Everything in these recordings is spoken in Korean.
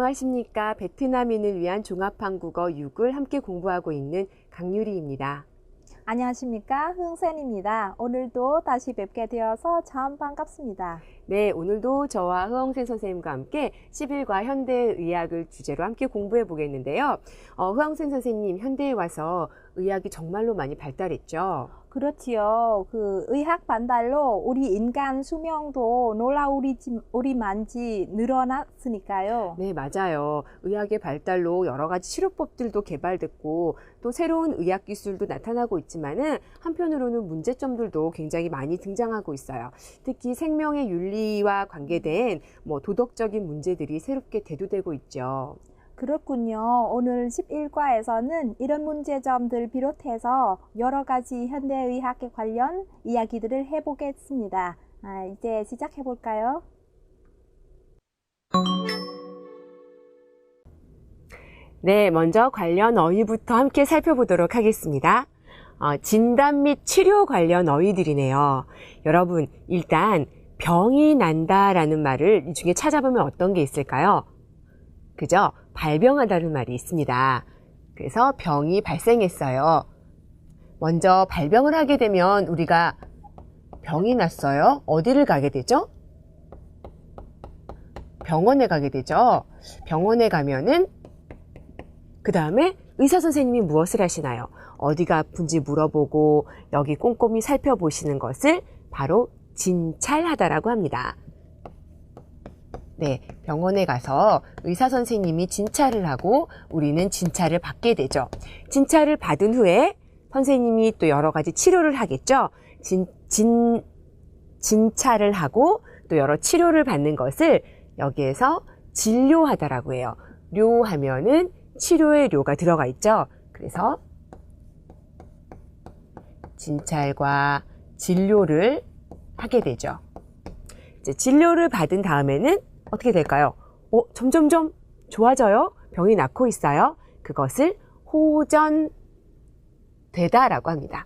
안녕하십니까. 베트남인을 위한 종합한국어 6을 함께 공부하고 있는 강유리입니다. 안녕하십니까. 흥센입니다. 오늘도 다시 뵙게 되어서 참 반갑습니다. 네, 오늘도 저와 흐엉센 선생님과 함께 10일과 현대의학을 주제로 함께 공부해 보겠는데요. 흐엉센 선생님, 현대에 와서 의학이 정말로 많이 발달했죠? 그렇지요. 의학 발달로 우리 인간 수명도 놀라우리만지 늘어났으니까요. 네, 맞아요. 의학의 발달로 여러 가지 치료법들도 개발됐고 또 새로운 의학 기술도 나타나고 있지만은 한편으로는 문제점들도 굉장히 많이 등장하고 있어요. 특히 생명의 윤리와 관계된 도덕적인 문제들이 새롭게 대두되고 있죠. 그렇군요. 오늘 11과에서는 이런 문제점들 비롯해서 여러 가지 현대의학에 관련 이야기들을 해보겠습니다. 이제 시작해볼까요? 네, 먼저 관련 어휘부터 함께 살펴보도록 하겠습니다. 진단 및 치료 관련 어휘들이네요. 여러분, 일단 병이 난다라는 말을 이 중에 찾아보면 어떤 게 있을까요? 그죠? 발병하다는 말이 있습니다. 그래서 병이 발생했어요. 먼저 발병을 하게 되면 우리가 병이 났어요. 어디를 가게 되죠? 병원에 가게 되죠. 병원에 가면은 그 다음에 의사 선생님이 무엇을 하시나요? 어디가 아픈지 물어보고 여기 꼼꼼히 살펴보시는 것을 바로 진찰하다라고 합니다. 네, 병원에 가서 의사 선생님이 진찰을 하고 우리는 진찰을 받게 되죠. 진찰을 받은 후에 선생님이 또 여러 가지 치료를 하겠죠. 진찰을 하고 또 여러 치료를 받는 것을 여기에서 진료하다라고 해요. 료하면은 치료의 료가 들어가 있죠. 그래서 진찰과 진료를 하게 되죠. 이제 진료를 받은 다음에는 어떻게 될까요? 점점점 좋아져요? 병이 낫고 있어요? 그것을 호전되다라고 합니다.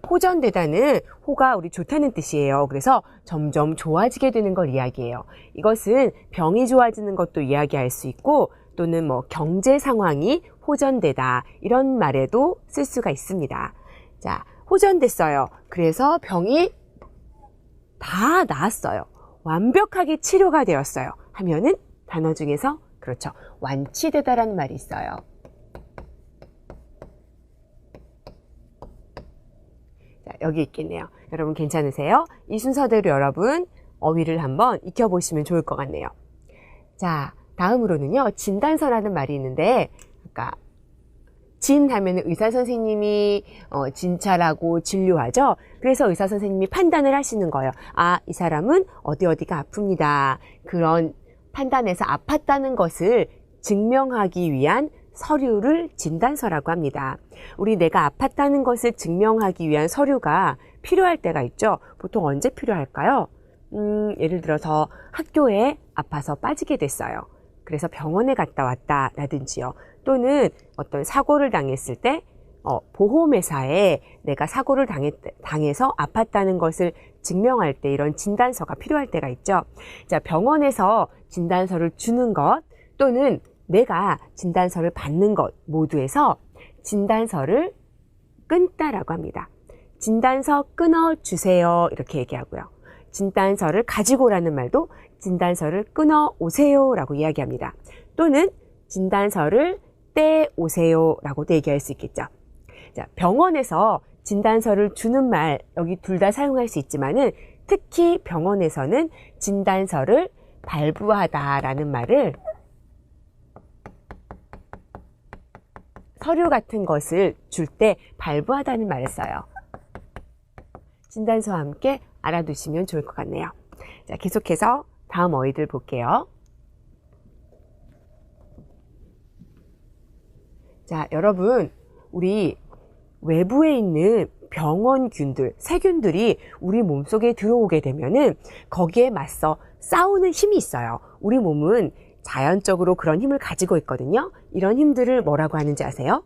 호전되다는 호가 우리 좋다는 뜻이에요. 그래서 점점 좋아지게 되는 걸 이야기해요. 이것은 병이 좋아지는 것도 이야기할 수 있고 또는 경제 상황이 호전되다 이런 말에도 쓸 수가 있습니다. 자, 호전됐어요. 그래서 병이 다 나았어요. 완벽하게 치료가 되었어요. 하면은 단어 중에서 그렇죠. 완치되다라는 말이 있어요. 자, 여기 있겠네요. 여러분 괜찮으세요? 이 순서대로 여러분 어휘를 한번 익혀보시면 좋을 것 같네요. 자, 다음으로는요. 진단서라는 말이 있는데 아까 진 하면 의사 선생님이 진찰하고 진료하죠. 그래서 의사 선생님이 판단을 하시는 거예요. 이 사람은 어디가 아픕니다. 그런 판단해서 아팠다는 것을 증명하기 위한 서류를 진단서라고 합니다. 우리 내가 아팠다는 것을 증명하기 위한 서류가 필요할 때가 있죠. 보통 언제 필요할까요? 예를 들어서 학교에 아파서 빠지게 됐어요. 그래서 병원에 갔다 왔다라든지요. 또는 어떤 사고를 당했을 때 보험회사에 내가 사고를 당해서 아팠다는 것을 증명할 때 이런 진단서가 필요할 때가 있죠. 자, 병원에서 진단서를 주는 것 또는 내가 진단서를 받는 것 모두에서 진단서를 끊다라고 합니다. 진단서 끊어주세요 이렇게 얘기하고요. 진단서를 가지고 오라는 말도 진단서를 끊어오세요 라고 이야기합니다. 또는 진단서를 떼오세요 라고도 얘기할 수 있겠죠. 자, 병원에서 진단서를 주는 말 여기 둘 다 사용할 수 있지만은 특히 병원에서는 진단서를 발부하다라는 말을 서류 같은 것을 줄 때 발부하다는 말을 써요. 진단서와 함께 알아두시면 좋을 것 같네요. 자, 계속해서 다음 어휘들 볼게요. 자, 여러분, 우리 외부에 있는 병원균들, 세균들이 우리 몸속에 들어오게 되면은 거기에 맞서 싸우는 힘이 있어요. 우리 몸은 자연적으로 그런 힘을 가지고 있거든요. 이런 힘들을 뭐라고 하는지 아세요?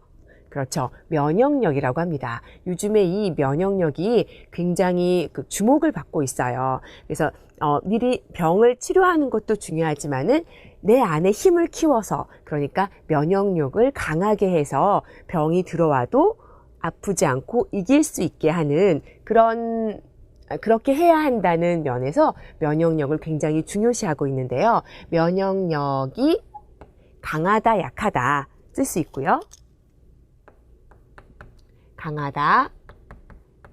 그렇죠. 면역력이라고 합니다. 요즘에 이 면역력이 굉장히 주목을 받고 있어요. 그래서 미리 병을 치료하는 것도 중요하지만은 내 안에 힘을 키워서, 그러니까 면역력을 강하게 해서 병이 들어와도 아프지 않고 이길 수 있게 하는 그렇게 해야 한다는 면에서 면역력을 굉장히 중요시하고 있는데요. 면역력이 강하다, 약하다 쓸 수 있고요. 강하다,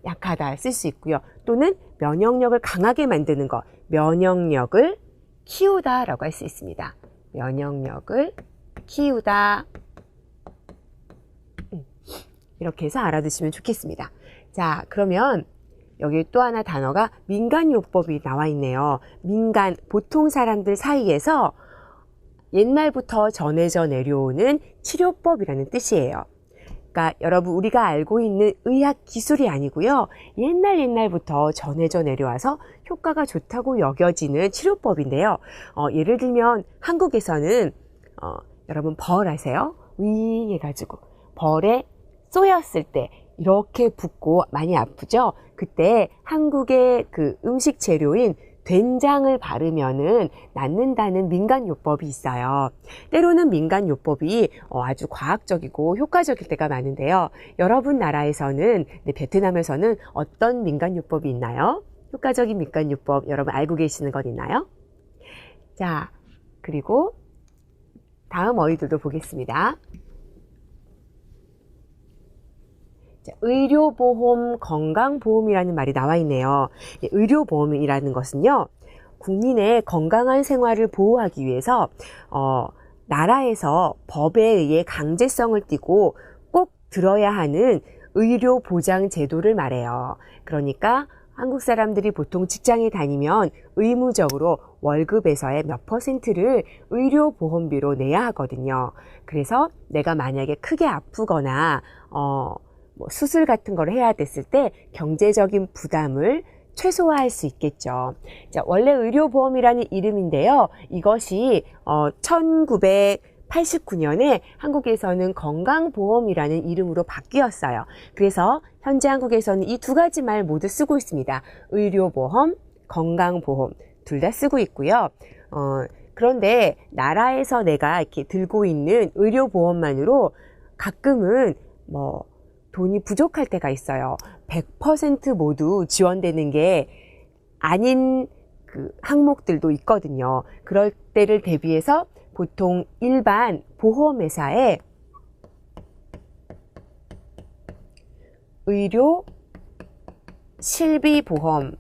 약하다 쓸 수 있고요. 또는 면역력을 강하게 만드는 것, 면역력을 키우다 라고 할 수 있습니다. 면역력을 키우다. 이렇게 해서 알아두시면 좋겠습니다. 자, 그러면 여기 또 하나 단어가 민간요법이 나와 있네요. 민간, 보통 사람들 사이에서 옛날부터 전해져 내려오는 치료법이라는 뜻이에요. 그러니까 여러분, 우리가 알고 있는 의학 기술이 아니고요. 옛날부터 전해져 내려와서 효과가 좋다고 여겨지는 치료법인데요. 예를 들면 한국에서는 여러분 벌 아세요? 윙 해가지고 벌에 쏘였을 때 이렇게 붓고 많이 아프죠? 그때 한국의 그 음식 재료인 된장을 바르면은 낫는다는 민간요법이 있어요. 때로는 민간요법이 아주 과학적이고 효과적일 때가 많은데요. 여러분 나라에서는, 베트남에서는 어떤 민간요법이 있나요? 효과적인 민간요법 여러분 알고 계시는 것 있나요? 자, 그리고 다음 어휘들도 보겠습니다. 의료보험, 건강보험이라는 말이 나와 있네요. 의료보험이라는 것은요, 국민의 건강한 생활을 보호하기 위해서 나라에서 법에 의해 강제성을 띠고 꼭 들어야 하는 의료보장 제도를 말해요. 그러니까 한국 사람들이 보통 직장에 다니면 의무적으로 월급에서의 몇 %를 의료보험비로 내야 하거든요. 그래서 내가 만약에 크게 아프거나 수술 같은 걸 해야 됐을 때 경제적인 부담을 최소화할 수 있겠죠. 자, 원래 의료보험이라는 이름인데요. 이것이 1989년에 한국에서는 건강보험이라는 이름으로 바뀌었어요. 그래서 현재 한국에서는 이 두 가지 말 모두 쓰고 있습니다. 의료보험, 건강보험 둘 다 쓰고 있고요. 그런데 나라에서 내가 이렇게 들고 있는 의료보험만으로 가끔은 돈이 부족할 때가 있어요. 100% 모두 지원되는 게 아닌 항목들도 있거든요. 그럴 때를 대비해서 보통 일반 보험회사에 의료 실비보험이라는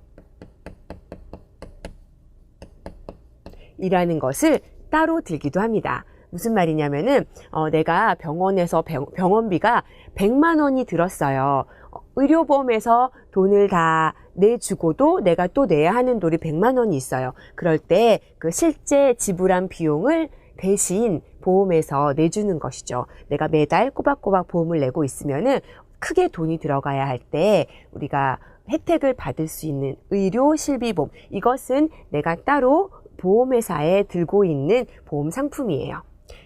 것을 따로 들기도 합니다. 무슨 말이냐면은 내가 병원에서 병원비가 100만 원이 들었어요. 의료보험에서 돈을 다 내주고도 내가 또 내야 하는 돈이 100만 원이 있어요. 그럴 때 그 실제 지불한 비용을 대신 보험에서 내주는 것이죠. 내가 매달 꼬박꼬박 보험을 내고 있으면은 크게 돈이 들어가야 할 때 우리가 혜택을 받을 수 있는 의료 실비보험, 이것은 내가 따로 보험회사에 들고 있는 보험 상품이에요.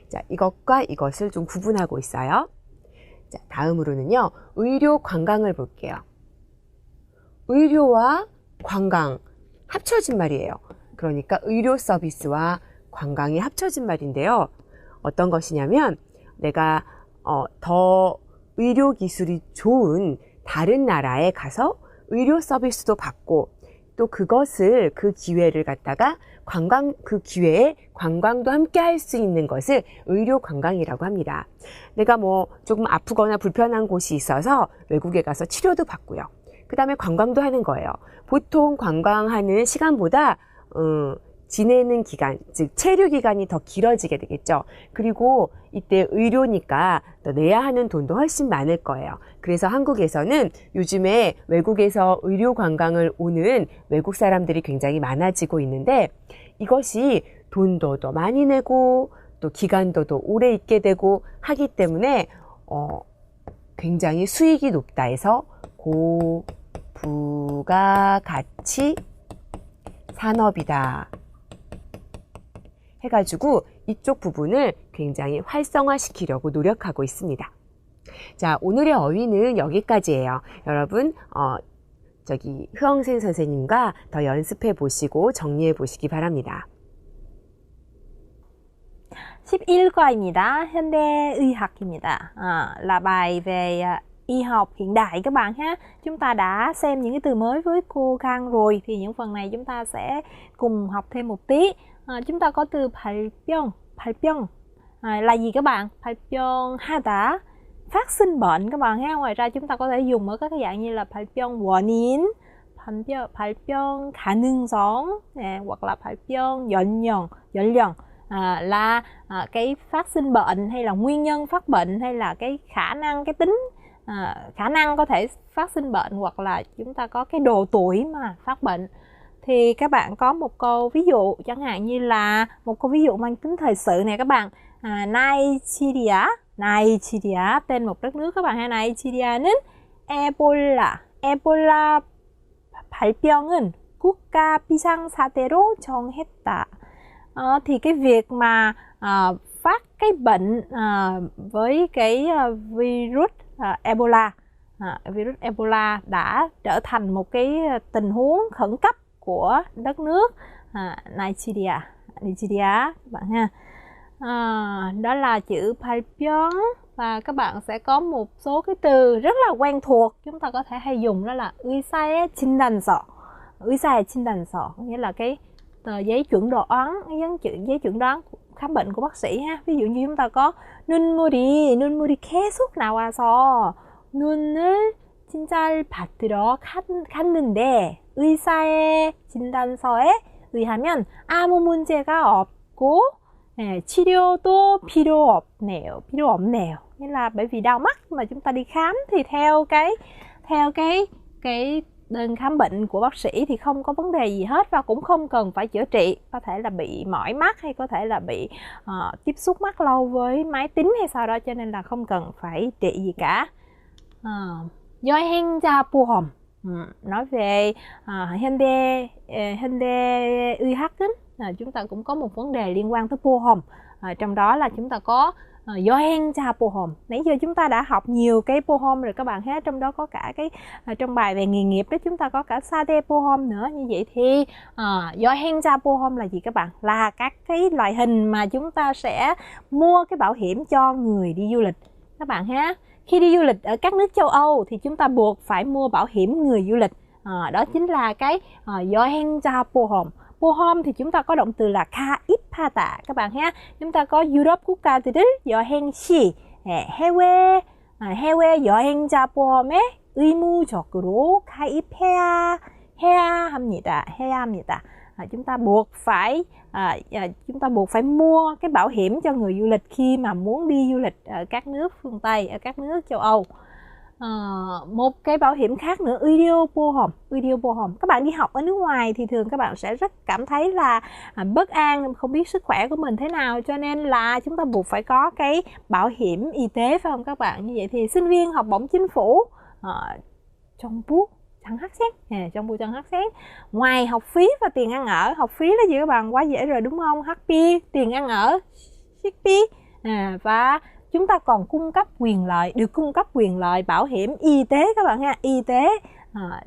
자, 이것과 이것을 좀 구분하고 있어요. 자, 다음으로는요, 의료 관광을 볼게요. 의료와 관광 합쳐진 말이에요. 그러니까 의료 서비스와 관광이 합쳐진 말인데요. 어떤 것이냐면 내가 더 의료 기술이 좋은 다른 나라에 가서 의료 서비스도 받고 또 그 기회를 갖다가 그 기회에 관광도 함께 할 수 있는 것을 의료 관광이라고 합니다. 내가 조금 아프거나 불편한 곳이 있어서 외국에 가서 치료도 받고요. 그 다음에 관광도 하는 거예요. 보통 관광하는 시간보다 지내는 기간, 즉 체류 기간이 더 길어지게 되겠죠. 그리고 이때 의료니까 더 내야 하는 돈도 훨씬 많을 거예요. 그래서 한국에서는 요즘에 외국에서 의료 관광을 오는 외국 사람들이 굉장히 많아지고 있는데, 이것이 돈도 더 많이 내고 또 기간도 더 오래 있게 되고 하기 때문에 굉장히 수익이 높다 해서 고부가가치 산업이다 해가지고 이쪽 부분을 굉장히 활성화시키려고 노력하고 있습니다. 자, 오늘의 어휘는 여기까지예요. 여러분, 흐엉센 선생님과 더 연습해 보시고 정리해 보시기 바랍니다. 11과입니다. 현대의학입니다. Là bài về y học hiện đại các bạn ha. Chúng ta đã xem những cái từ mới với cô Khang rồi, thì những phần này chúng ta sẽ cùng học thêm một tí. Chúng ta có từ 발병 là gì các bạn? 발병 하다, phát sinh bệnh các bạn ha. Ngoài ra chúng ta có thể dùng ở các cái dạng như là 발병 원인, 발병 가능성, hoặc là 발병 연령 là cái phát sinh bệnh, hay là nguyên nhân phát bệnh, hay là cái khả năng, cái tính khả năng có thể phát sinh bệnh, hoặc là chúng ta có cái độ tuổi mà phát bệnh. Thì các bạn có một câu ví dụ, chẳng hạn như là một câu ví dụ mang tính thời sự này các bạn. 나이지리아 tên một đất nước các bạn ha. 나이지리아는 에볼라 발병은 국가 비상사태로 정했다. Thì cái việc mà phát cái bệnh với cái virus Ebola đã trở thành một cái tình huống khẩn cấp của đất nước Nigeria các bạn ha. Đó là chữ 발병, và các bạn sẽ có một số cái từ rất là quen thuộc chúng ta có thể hay dùng, đó là 의사의 진단서, nghĩa là cái tờ giấy chuẩn đoán, giấy chuẩn đoán khám bệnh của bác sĩ ha. Ví dụ như chúng ta có 눈물이 계속 나와서 눈을 진찰 받으러 갔는데 의사의 진단서에 의하면 아무 문제가 없고 치료도 필요 없네요. Nghĩa là bởi vì đau mắt mà chúng ta đi khám thì theo cái đơn khám bệnh của bác sĩ thì không có vấn đề gì hết, và cũng không cần phải chữa trị. Có thể là bị mỏi mắt, hay có thể là bị tiếp xúc mắt lâu với máy tính hay sao đó, cho nên là không cần phải trị gì cả. 여행자보험, nói về 현대의학, chúng ta cũng có một vấn đề liên quan tới 보험. Trong đó là chúng ta có 여행자보험. Nãy giờ chúng ta đã học nhiều cái 보험 rồi các bạn hết. Trong đó có cả cái trong bài về nghề nghiệp đó, chúng ta có cả 사대보험 nữa. Như vậy thì 여행자보험 là gì các bạn? Là các cái loại hình mà chúng ta sẽ mua cái bảo hiểm cho người đi du lịch các bạn ha. Khi đi du lịch ở các nước châu Âu thì chúng ta buộc phải mua bảo hiểm người du lịch. Đó chính là cái 여행자보험. 보험 thì chúng ta có động từ là 가입하다 các bạn ha. Chúng ta có 유럽 국가들을 여행 시 해외 여행자 보험에 의무적으로 가입해야 합니다. Chúng ta buộc phải mua cái bảo hiểm cho người du lịch khi mà muốn đi du lịch ở các nước phương Tây, ở các nước châu Âu. Một cái bảo hiểm khác nữa, 의료보험. Các bạn đi học ở nước ngoài thì thường các bạn sẽ rất cảm thấy là bất an, không biết sức khỏe của mình thế nào, cho nên là chúng ta buộc phải có cái bảo hiểm y tế, phải không các bạn? Như vậy thì sinh viên học bổng chính phủ 정부 장학생, ngoài học phí và tiền ăn ở, học phí là gì các bạn? Quá dễ rồi đúng không? 학비, tiền ăn ở, 식비, và chúng ta còn được cung cấp quyền lợi bảo hiểm y tế các bạn ha. Y tế,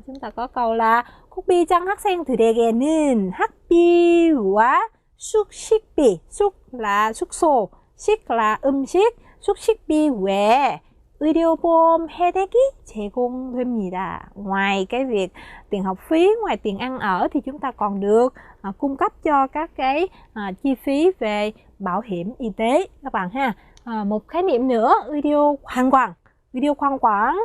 chúng ta có câu là 국비장 학생들에게는 학비와 숙식비, 숙 là 숙소, 식 là 음식, 숙식비 외에 의료보험 혜택이 제공됩니다. Ngoài cái việc tiền học phí, ngoài tiền ăn ở thì chúng ta còn được cung cấp cho các cái chi phí về bảo hiểm y tế các bạn ha. Một khái niệm nữa, 의료 khoang quảng.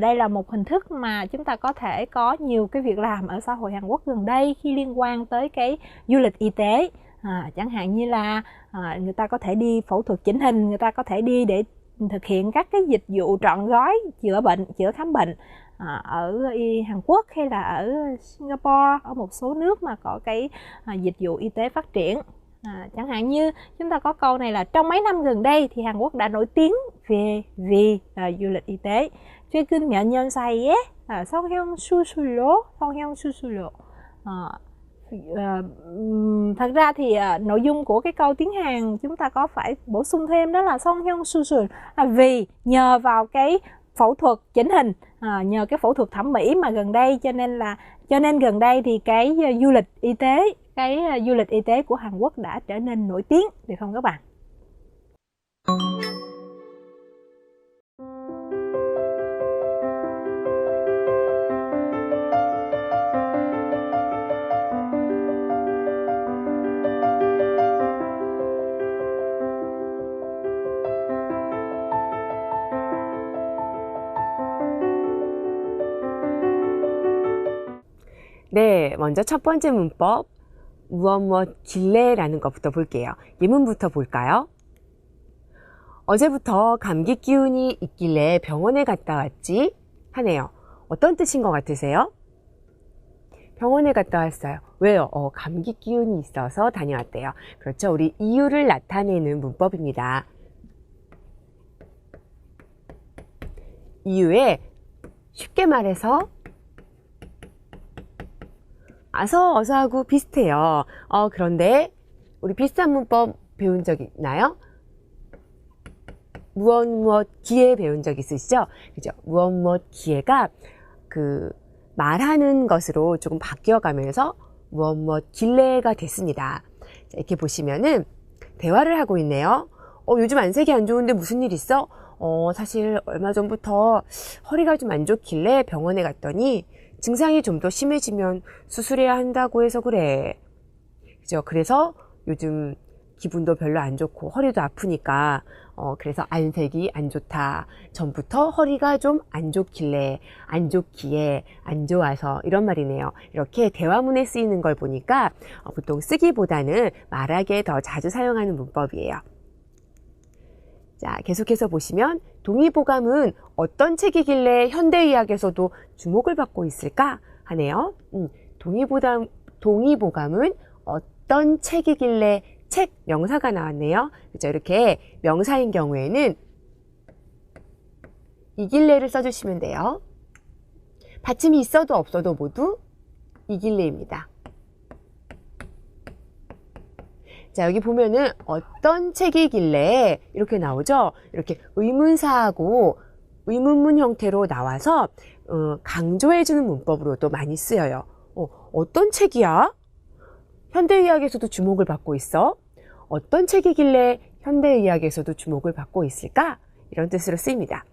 Đây là một hình thức mà chúng ta có thể có nhiều cái việc làm ở xã hội Hàn Quốc gần đây khi liên quan tới cái du lịch y tế. Chẳng hạn như là người ta có thể đi phẫu thuật chỉnh hình, người ta có thể đi để thực hiện các cái dịch vụ trọn gói chữa khám bệnh ở Hàn Quốc hay là ở Singapore, ở một số nước mà có cái dịch vụ y tế phát triển. Chẳng hạn như chúng ta có câu này là trong mấy năm gần đây thì Hàn Quốc đã nổi tiếng vì du lịch y tế. 최근 몇 년 사이에 성형 수술로 Thật ra thì nội dung của cái câu tiếng Hàn chúng ta có phải bổ sung thêm, đó là Son Hyun Susun, vì nhờ vào cái phẫu thuật chỉnh hình, nhờ cái phẫu thuật thẩm mỹ mà gần đây cho nên gần đây thì cái du lịch y tế của Hàn Quốc đã trở nên nổi tiếng, được không các bạn? 네, 먼저 첫 번째 문법, 무엇 길래라는 것부터 볼게요. 예문부터 볼까요? 어제부터 감기 기운이 있길래 병원에 갔다 왔지? 하네요. 어떤 뜻인 것 같으세요? 병원에 갔다 왔어요. 왜요? 감기 기운이 있어서 다녀왔대요. 그렇죠. 우리 이유를 나타내는 문법입니다. 이유에 쉽게 말해서 어서하고 비슷해요. 그런데 우리 비슷한 문법 배운 적 있나요? 무엇 기회 배운 적 있으시죠? 그죠? 무엇 기회가 말하는 것으로 조금 바뀌어가면서 무엇 길래가 됐습니다. 자, 이렇게 보시면은 대화를 하고 있네요. 요즘 안색이 안 좋은데 무슨 일 있어? 사실 얼마 전부터 허리가 좀 안 좋길래 병원에 갔더니 증상이 좀 더 심해지면 수술해야 한다고 해서 그래. 그죠? 그래서 요즘 기분도 별로 안 좋고 허리도 아프니까 그래서 안색이 안 좋다. 전부터 허리가 좀 안 좋길래, 안 좋기에, 안 좋아서 이런 말이네요. 이렇게 대화문에 쓰이는 걸 보니까 보통 쓰기보다는 말하기에 더 자주 사용하는 문법이에요. 자, 계속해서 보시면 동의보감은 어떤 책이길래 현대의학에서도 주목을 받고 있을까 하네요. 동의보감은 어떤 책이길래 책 명사가 나왔네요. 그죠? 이렇게 명사인 경우에는 이길래를 써주시면 돼요. 받침이 있어도 없어도 모두 이길래입니다. 자, 여기 보면은 어떤 책이길래 이렇게 나오죠? 이렇게 의문사하고 의문문 형태로 나와서 강조해주는 문법으로도 많이 쓰여요. 어떤 책이야? 현대의학에서도 주목을 받고 있어? 어떤 책이길래 현대의학에서도 주목을 받고 있을까? 이런 뜻으로 쓰입니다.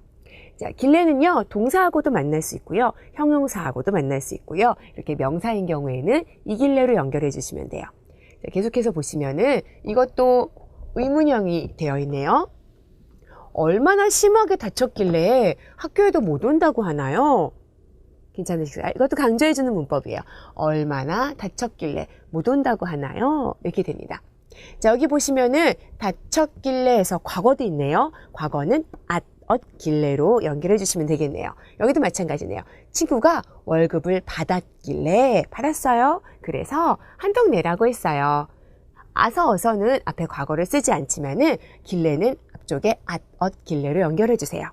자, 길래는요, 동사하고도 만날 수 있고요, 형용사하고도 만날 수 있고요, 이렇게 명사인 경우에는 이길래로 연결해 주시면 돼요. 자, 계속해서 보시면은 이것도 의문형이 되어 있네요. 얼마나 심하게 다쳤길래 학교에도 못 온다고 하나요? 괜찮으실까요? 이것도 강조해주는 문법이에요. 얼마나 다쳤길래 못 온다고 하나요? 이렇게 됩니다. 자, 여기 보시면은 다쳤길래 해서 과거도 있네요. 과거는 앗었길래로 연결해 주시면 되겠네요. 여기도 마찬가지네요. 친구가 월급을 받았어요. 그래서 한 통 내라고 했어요. 어서는 앞에 과거를 쓰지 않지만은 길래는 앞쪽에 앗었길래로 연결해 주세요.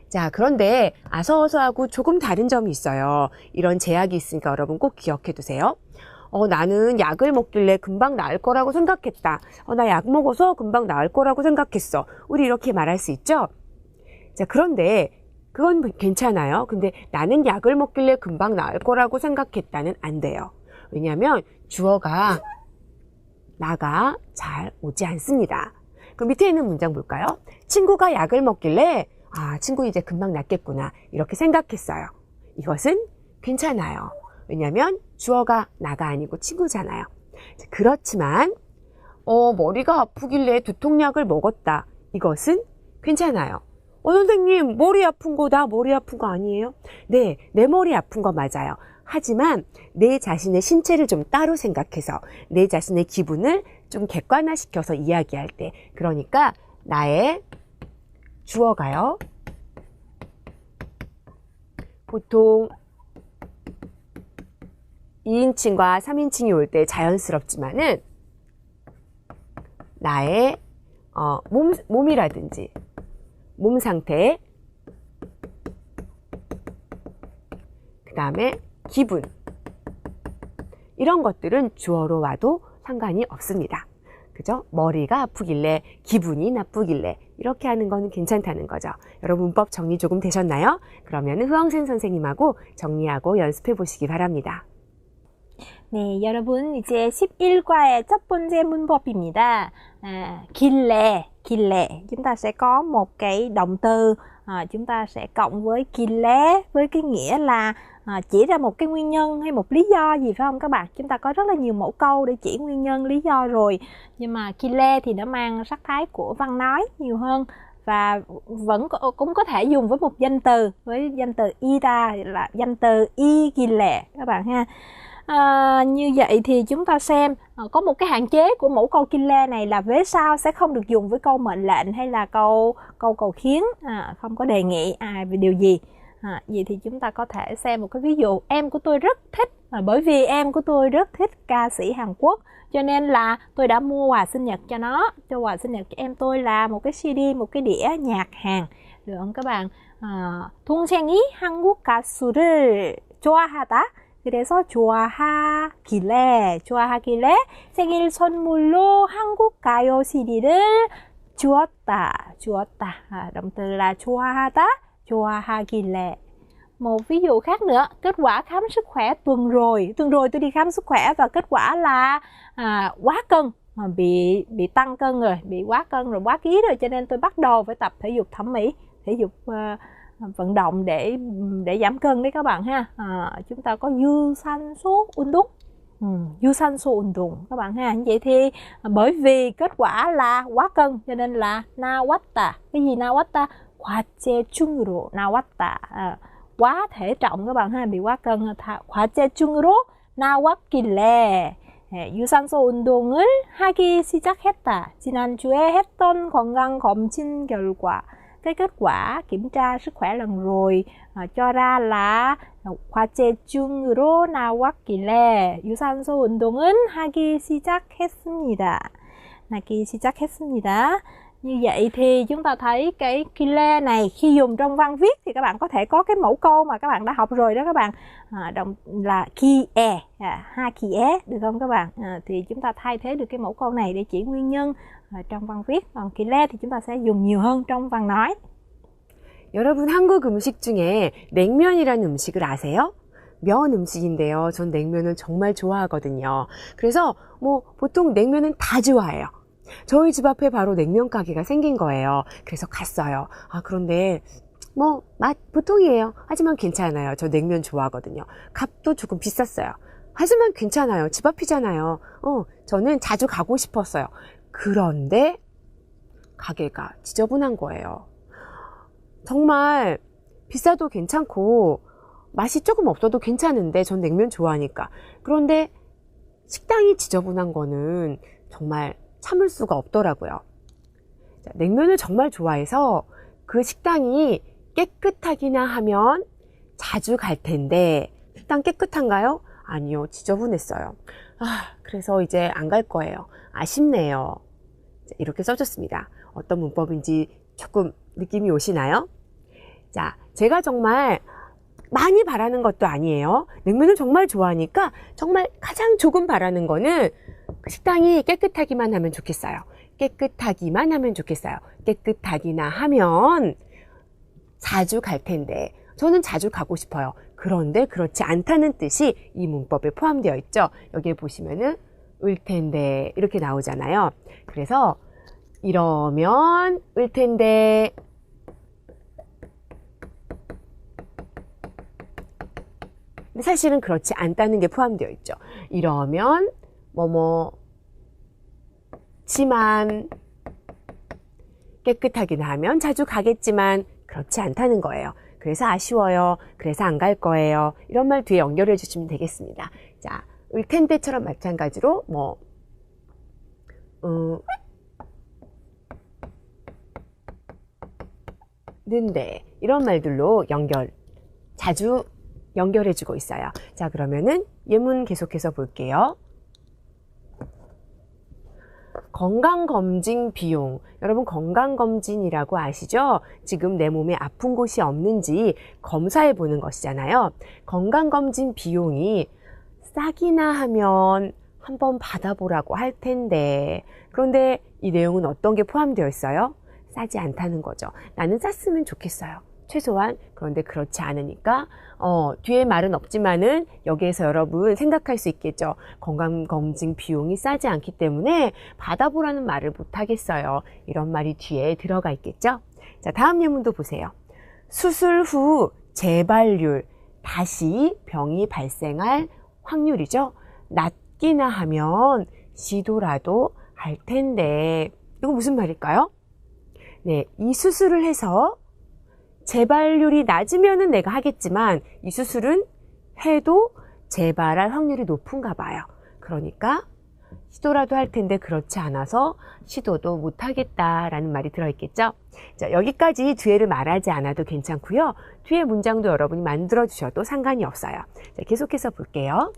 자, 그런데 어서하고 조금 다른 점이 있어요. 이런 제약이 있으니까 여러분 꼭 기억해 두세요. 나는 약을 먹길래 금방 나을 거라고 생각했다. 나 약 먹어서 금방 나을 거라고 생각했어. 우리 이렇게 말할 수 있죠? 자, 그런데 그건 괜찮아요. 근데 나는 약을 먹길래 금방 나을 거라고 생각했다는 안 돼요. 왜냐하면 주어가 나가 잘 오지 않습니다. 그럼 밑에 있는 문장 볼까요? 친구가 약을 먹길래 친구 이제 금방 낫겠구나 이렇게 생각했어요. 이것은 괜찮아요. 왜냐하면 주어가 나가 아니고 친구잖아요. 그렇지만 머리가 아프길래 두통약을 먹었다. 이것은 괜찮아요. 선생님 머리 아픈 거 나 머리 아픈 거 아니에요? 네, 내 머리 아픈 거 맞아요. 하지만 내 자신의 신체를 좀 따로 생각해서 내 자신의 기분을 좀 객관화시켜서 이야기할 때, 그러니까 나의 주어가요, 보통 2인칭과 3인칭이 올 때 자연스럽지만은 나의 몸이라든지 몸 상태, 그 다음에 기분, 이런 것들은 주어로 와도 상관이 없습니다. 그죠? 머리가 아프길래, 기분이 나쁘길래 이렇게 하는 거는 괜찮다는 거죠. 여러분 문법 정리 조금 되셨나요? 그러면 흐엉센 선생님하고 정리하고 연습해 보시기 바랍니다. 네, 여러분 이제 11과의 첫 번째 문법입니다. 길래. Chúng ta sẽ có một cái động từ, chúng ta sẽ cộng với 길래 với cái nghĩa là chỉ ra một cái nguyên nhân hay một lý do gì, phải không các bạn? Chúng ta có rất là nhiều mẫu câu để chỉ nguyên nhân, lý do rồi. Nhưng mà 길래 thì nó mang sắc thái của văn nói nhiều hơn, và cũng có thể dùng với một danh từ, với danh từ ida là danh từ y 길래 các bạn ha. Như vậy thì chúng ta xem có một cái hạn chế của mẫu câu 길래 này là vế sau sẽ không được dùng với câu mệnh lệnh hay là câu cầu khiến, không có đề nghị về điều gì. Vậy thì chúng ta có thể xem một cái ví dụ. Em của tôi rất thích, bởi vì em của tôi rất thích ca sĩ Hàn Quốc, cho nên là tôi đã mua quà sinh nhật cho nó. Cho quà sinh nhật cho em tôi là một cái CD, một cái đĩa nhạc Hàn, được không các bạn? 동생이 한국 가수를 좋아하다. 그래서 좋아하길래 생일 선물로 한국 가요 CD를 주었다. Động từ là 좋아하다, 좋아하길래. Một ví dụ khác nữa, kết quả khám sức khỏe tuần rồi tôi đi khám sức khỏe và kết quả là quá cân, bị tăng cân rồi, bị quá cân rồi, quá ký rồi, cho nên tôi bắt đầu phải tập thể dục thẩm mỹ, thể dục vận động để giảm cân đấy các bạn ha. Chúng ta có 유산소 운동, 유산소 운동 các bạn ha. Như vậy thì bởi vì kết quả là quá cân cho nên là 나왔다. Cái gì 나왔다? 과체중으로 나왔다. Quá thể trọng các bạn ha, bị quá cân. 과체중으로 나왔길래 유산소 운동을 하기 시작했다. 지난주에 했던 건강검진 결과, cái kết quả kiểm tra sức khỏe lần rồi cho ra là 과체중으로 나왔길래 유산소 운동은 하기 시작했습니다. Như vậy thì chúng ta thấy cái 길래 này khi dùng trong văn viết thì các bạn có thể có cái mẫu câu mà các bạn đã học rồi đó các bạn, động là 기에, 하기에, được không các bạn? Thì chúng ta thay thế được cái mẫu câu này để chỉ nguyên nhân trong văn viết. Còn 길래 thì chúng ta sẽ dùng nhiều hơn trong văn nói. 여러분 한국 음식 중에 냉면이라는 음식을 아세요? 면 음식인데요. 전 냉면을 정말 좋아하거든요. 그래서 보통 냉면은 다 좋아해요. 저희 집 앞에 바로 냉면 가게가 생긴 거예요. 그래서 갔어요. 그런데 맛 보통이에요. 하지만 괜찮아요. 저 냉면 좋아하거든요. 값도 조금 비쌌어요. 하지만 괜찮아요. 집 앞이잖아요. 저는 자주 가고 싶었어요. 그런데 가게가 지저분한 거예요. 정말 비싸도 괜찮고 맛이 조금 없어도 괜찮은데 전 냉면 좋아하니까. 그런데 식당이 지저분한 거는 정말 참을 수가 없더라고요. 냉면을 정말 좋아해서 그 식당이 깨끗하기나 하면 자주 갈 텐데, 식당 깨끗한가요? 아니요, 지저분했어요. 그래서 이제 안 갈 거예요. 아쉽네요. 이렇게 써줬습니다. 어떤 문법인지 조금 느낌이 오시나요? 자, 제가 정말 많이 바라는 것도 아니에요. 냉면을 정말 좋아하니까 정말 가장 조금 바라는 거는 식당이 깨끗하기만 하면 좋겠어요. 깨끗하기만 하면 좋겠어요. 깨끗하기나 하면 자주 갈 텐데, 저는 자주 가고 싶어요. 그런데 그렇지 않다는 뜻이 이 문법에 포함되어 있죠. 여기에 보시면은 을 텐데 이렇게 나오잖아요. 그래서 이러면 을 텐데, 근데 사실은 그렇지 않다는 게 포함되어 있죠. 이러면 지만, 깨끗하긴 하면 자주 가겠지만 그렇지 않다는 거예요. 그래서 아쉬워요. 그래서 안 갈 거예요. 이런 말 뒤에 연결해 주시면 되겠습니다. 자, 을 텐데처럼 마찬가지로 는데 이런 말들로 자주 연결해 주고 있어요. 자, 그러면은 예문 계속해서 볼게요. 건강검진 비용. 여러분 건강검진이라고 아시죠? 지금 내 몸에 아픈 곳이 없는지 검사해 보는 것이잖아요. 건강검진 비용이 싸기나 하면 한번 받아보라고 할 텐데. 그런데 이 내용은 어떤 게 포함되어 있어요? 싸지 않다는 거죠. 나는 쌌으면 좋겠어요. 최소한. 그런데 그렇지 않으니까 뒤에 말은 없지만은 여기에서 여러분 생각할 수 있겠죠. 건강검진 비용이 싸지 않기 때문에 받아보라는 말을 못하겠어요. 이런 말이 뒤에 들어가 있겠죠. 자, 다음 예문도 보세요. 수술 후 재발률, 다시 병이 발생할 확률이죠. 낮기나 하면 시도라도 할 텐데. 이거 무슨 말일까요? 네, 이 수술을 해서 재발률이 낮으면은 내가 하겠지만 이 수술은 해도 재발할 확률이 높은가 봐요. 그러니까 시도라도 할 텐데 그렇지 않아서 시도도 못 하겠다라는 말이 들어있겠죠. 자, 여기까지 뒤에를 말하지 않아도 괜찮고요. 뒤에 문장도 여러분이 만들어 주셔도 상관이 없어요. 자, 계속해서 볼게요.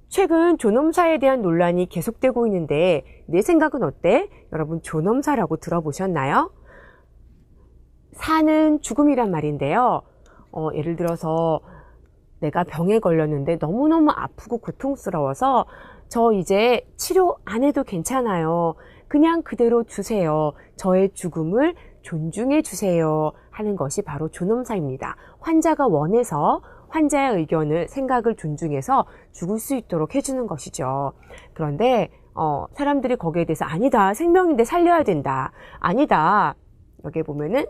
최근 존엄사에 대한 논란이 계속되고 있는데 내 생각은 어때? 여러분 존엄사라고 들어보셨나요? 사는 죽음이란 말인데요. 예를 들어서 내가 병에 걸렸는데 너무너무 아프고 고통스러워서 저 이제 치료 안 해도 괜찮아요. 그냥 그대로 두세요. 저의 죽음을 존중해 주세요. 하는 것이 바로 존엄사입니다. 환자가 원해서 환자의 의견을, 생각을 존중해서 죽을 수 있도록 해주는 것이죠. 그런데 사람들이 거기에 대해서 아니다. 생명인데 살려야 된다. 아니다. 여기에 보면은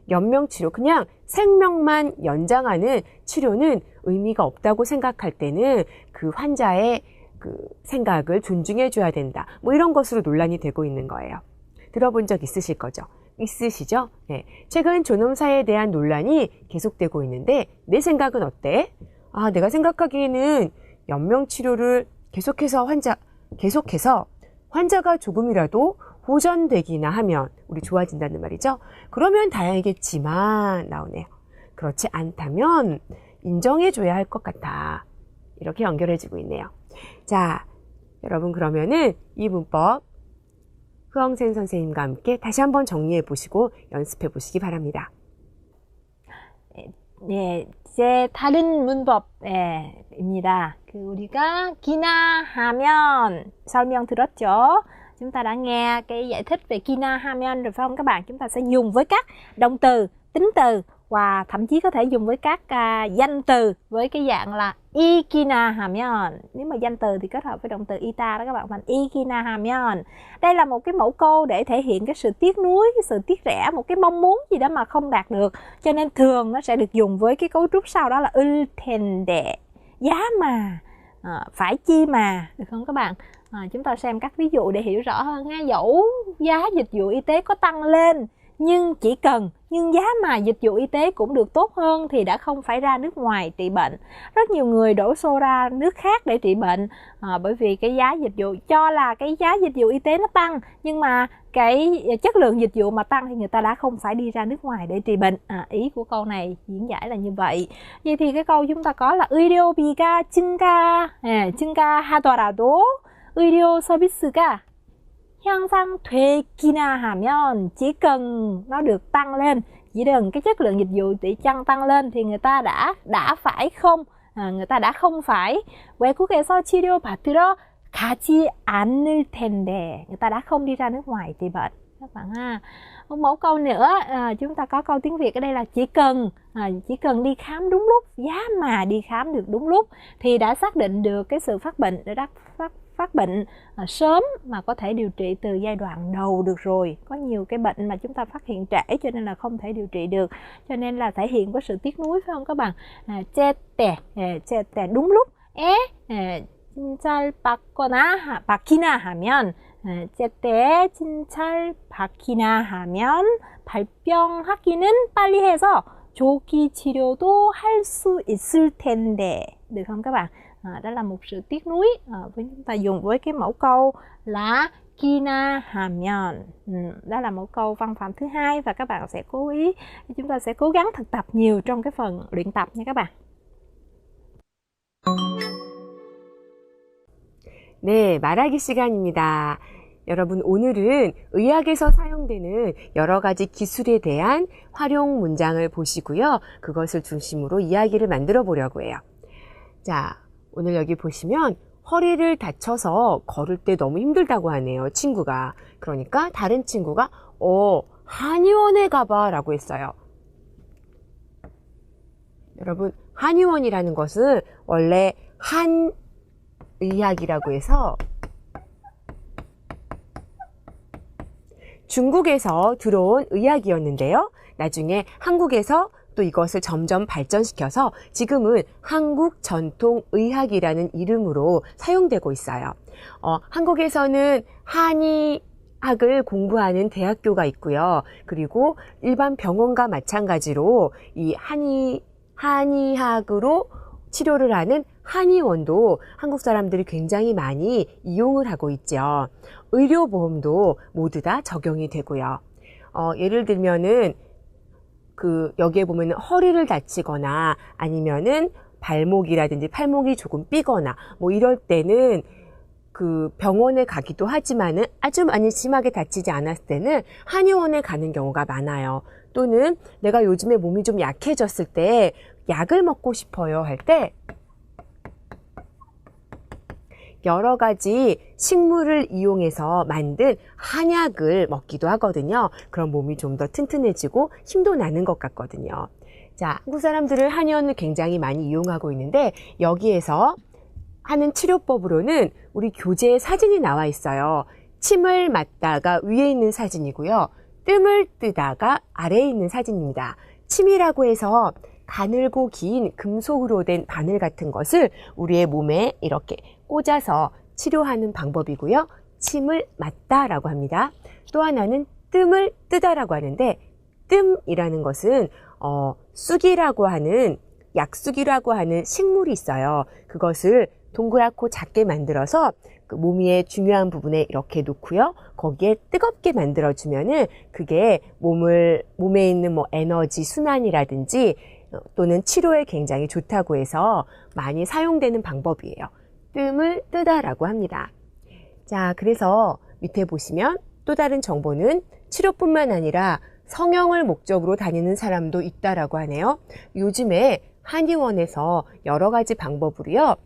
연명치료, 그냥 생명만 연장하는 치료는 의미가 없다고 생각할 때는 그 환자의 그 생각을 존중해 줘야 된다. 뭐 이런 것으로 논란이 되고 있는 거예요. 들어본 적 있으실 거죠? 있으시죠? 네. 최근 존엄사에 대한 논란이 계속되고 있는데 내 생각은 어때? 아, 내가 생각하기에는 연명치료를 계속해서 환자가 조금이라도 호전되기나 하면 우리 좋아진다는 말이죠. 그러면 다행이겠지만 나오네요. 그렇지 않다면 인정해줘야 할 것 같아. 이렇게 연결해주고 있네요. 자, 여러분 그러면은 이 문법 흐엉센 선생님과 함께 다시 한번 정리해 보시고 연습해 보시기 바랍니다. 네, 이제 다른 문법입니다. 우리가 기나 하면 설명 들었죠? Chúng ta đã nghe cái giải thích về kina hameon rồi phải không các bạn? Chúng ta sẽ dùng với các động từ, tính từ và thậm chí có thể dùng với các danh từ với cái dạng là ikina hameon. Nếu mà danh từ thì kết hợp với động từ ita đó các bạn, thành ikina hameon. Đây là một cái mẫu câu để thể hiện cái sự tiếc nuối, cái sự tiếc rẻ, một cái mong muốn gì đó mà không đạt được. Cho nên thường nó sẽ được dùng với cái cấu trúc sau đó là ul tende, giá mà, phải chi mà, được không các bạn? Chúng ta xem các ví dụ để hiểu rõ hơn ha. Dẫu giá dịch vụ y tế có tăng lên nhưng giá mà dịch vụ y tế cũng được tốt hơn thì đã không phải ra nước ngoài trị bệnh. Rất nhiều người đổ xô ra nước khác để trị bệnh bởi vì cái giá dịch vụ, cho là cái giá dịch vụ y tế nó tăng, nhưng mà cái chất lượng dịch vụ mà tăng thì người ta đã không phải đi ra nước ngoài để trị bệnh. Ý của câu này diễn giải là như vậy. Vậy thì cái câu chúng ta có là 의료비가 증가하더라도 의료 서비스가 향상되기나 하면, chỉ cần nó được tăng lên, chỉ cần cái chất lượng dịch vụ để tăng lên thì người ta đã phải không, người ta đã không phải 외국에서 치료받으러 가지 않을 텐데, người ta đã không đi ra nước ngoài trị bệnh các bạn ha. Một mẫu câu nữa, chúng ta có câu tiếng Việt ở đây là chỉ cần đi khám đúng lúc, giá mà đi khám được đúng lúc thì đã xác định được cái sự phát bệnh, đã phát bệnh sớm mà có thể điều trị từ giai đoạn đầu được rồi. Có nhiều cái bệnh mà chúng ta phát hiện trễ cho nên là không thể điều trị được, cho nên là thể hiện có sự tiếc nuối phải không các bạn? 제때 đúng lúc 진찰 받기나 하면, 제때 진찰 받기나 하면 발병하기는 빨리 해서 조기 치료도 할 수 있을 텐데, được không các bạn? Đó là một sự tiếc nuối với chúng ta dùng với cái mẫu câu là kina hameon. Đó là mẫu câu văn phạm thứ hai và các bạn sẽ chúng ta sẽ cố gắng thực tập nhiều trong cái phần luyện tập nha các bạn. 네, 말하기 시간입니다. 여러분 오늘은 의학에서 사용되는 여러 가지 기술에 대한 활용 문장을 보시고요. 그것을 중심으로 이야기를 만들어 보려고 해요. 자, 오늘 여기 보시면 허리를 다쳐서 걸을 때 너무 힘들다고 하네요, 친구가. 그러니까 다른 친구가 한의원에 가봐 라고 했어요. 여러분, 한의원이라는 것은 원래 한의학이라고 해서 중국에서 들어온 의학이었는데요. 나중에 한국에서 또 이것을 점점 발전시켜서 지금은 한국전통의학이라는 이름으로 사용되고 있어요. 한국에서는 한의학을 공부하는 대학교가 있고요. 그리고 일반 병원과 마찬가지로 이 한의학으로 치료를 하는 한의원도 한국 사람들이 굉장히 많이 이용을 하고 있죠. 의료보험도 모두 다 적용이 되고요. 예를 들면은 여기에 보면 허리를 다치거나 아니면은 발목이라든지 팔목이 조금 삐거나 뭐 이럴 때는 병원에 가기도 하지만은 아주 많이 심하게 다치지 않았을 때는 한의원에 가는 경우가 많아요. 또는 내가 요즘에 몸이 좀 약해졌을 때 약을 먹고 싶어요 할 때 여러 가지 식물을 이용해서 만든 한약을 먹기도 하거든요. 그럼 몸이 좀 더 튼튼해지고 힘도 나는 것 같거든요. 자, 한국 사람들은 한의원을 굉장히 많이 이용하고 있는데 여기에서 하는 치료법으로는 우리 교재에 사진이 나와 있어요. 침을 맞다가 위에 있는 사진이고요. 뜸을 뜨다가 아래에 있는 사진입니다. 침이라고 해서 가늘고 긴 금속으로 된 바늘 같은 것을 우리의 몸에 이렇게 꽂아서 치료하는 방법이고요. 침을 맞다라고 합니다. 또 하나는 뜸을 뜨다라고 하는데 뜸이라는 것은 쑥이라고 하는 약쑥이라고 하는 식물이 있어요. 그것을 동그랗고 작게 만들어서 몸 위에 중요한 부분에 이렇게 놓고요. 거기에 뜨겁게 만들어주면은 그게 몸에 있는 에너지 순환이라든지 또는 치료에 굉장히 좋다고 해서 많이 사용되는 방법이에요. 뜸을 뜨다라고 합니다. 자, 그래서 밑에 보시면 또 다른 정보는 치료뿐만 아니라 성형을 목적으로 다니는 사람도 있다라고 하네요. 요즘에 한의원에서 여러 가지 방법으로요.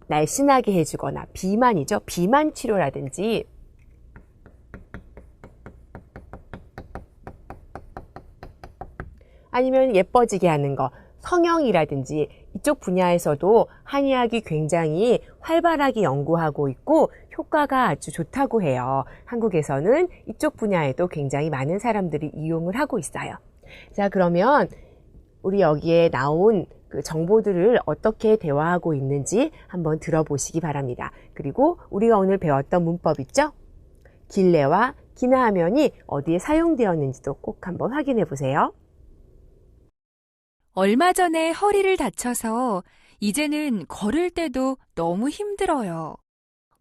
날씬하게 해주거나 비만이죠. 비만 치료라든지 아니면 예뻐지게 하는 거, 성형이라든지 이쪽 분야에서도 한의학이 굉장히 활발하게 연구하고 있고 효과가 아주 좋다고 해요. 한국에서는 이쪽 분야에도 굉장히 많은 사람들이 이용을 하고 있어요. 자, 그러면 우리 여기에 나온 정보들을 어떻게 대화하고 있는지 한번 들어보시기 바랍니다. 그리고 우리가 오늘 배웠던 문법 있죠? 길래와 기나하면이 어디에 사용되었는지도 꼭 한번 확인해 보세요. 얼마 전에 허리를 다쳐서 이제는 걸을 때도 너무 힘들어요.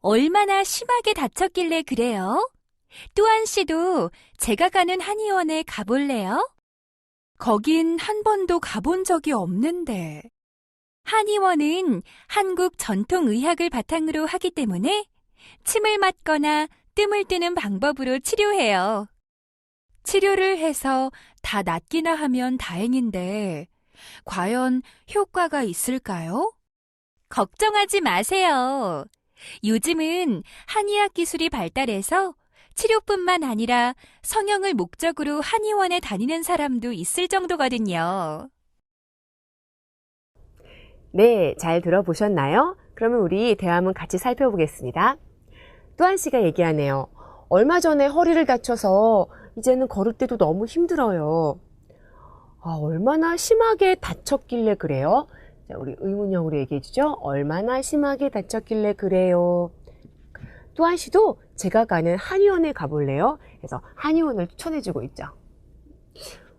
얼마나 심하게 다쳤길래 그래요? 또한 씨도 제가 가는 한의원에 가볼래요? 거긴 한 번도 가본 적이 없는데. 한의원은 한국 전통의학을 바탕으로 하기 때문에 침을 맞거나 뜸을 뜨는 방법으로 치료해요. 치료를 해서 다 낫기나 하면 다행인데 과연 효과가 있을까요? 걱정하지 마세요. 요즘은 한의학 기술이 발달해서 치료뿐만 아니라 성형을 목적으로 한의원에 다니는 사람도 있을 정도거든요. 네, 잘 들어보셨나요? 그러면 우리 대화문 같이 살펴보겠습니다. 또한 씨가 얘기하네요. 얼마 전에 허리를 다쳐서 이제는 걸을 때도 너무 힘들어요. 얼마나 심하게 다쳤길래 그래요? 자, 우리 의문형으로 얘기해 주죠. 얼마나 심하게 다쳤길래 그래요? 또한 씨도 제가 가는 한의원에 가볼래요? 그래서 한의원을 추천해 주고 있죠.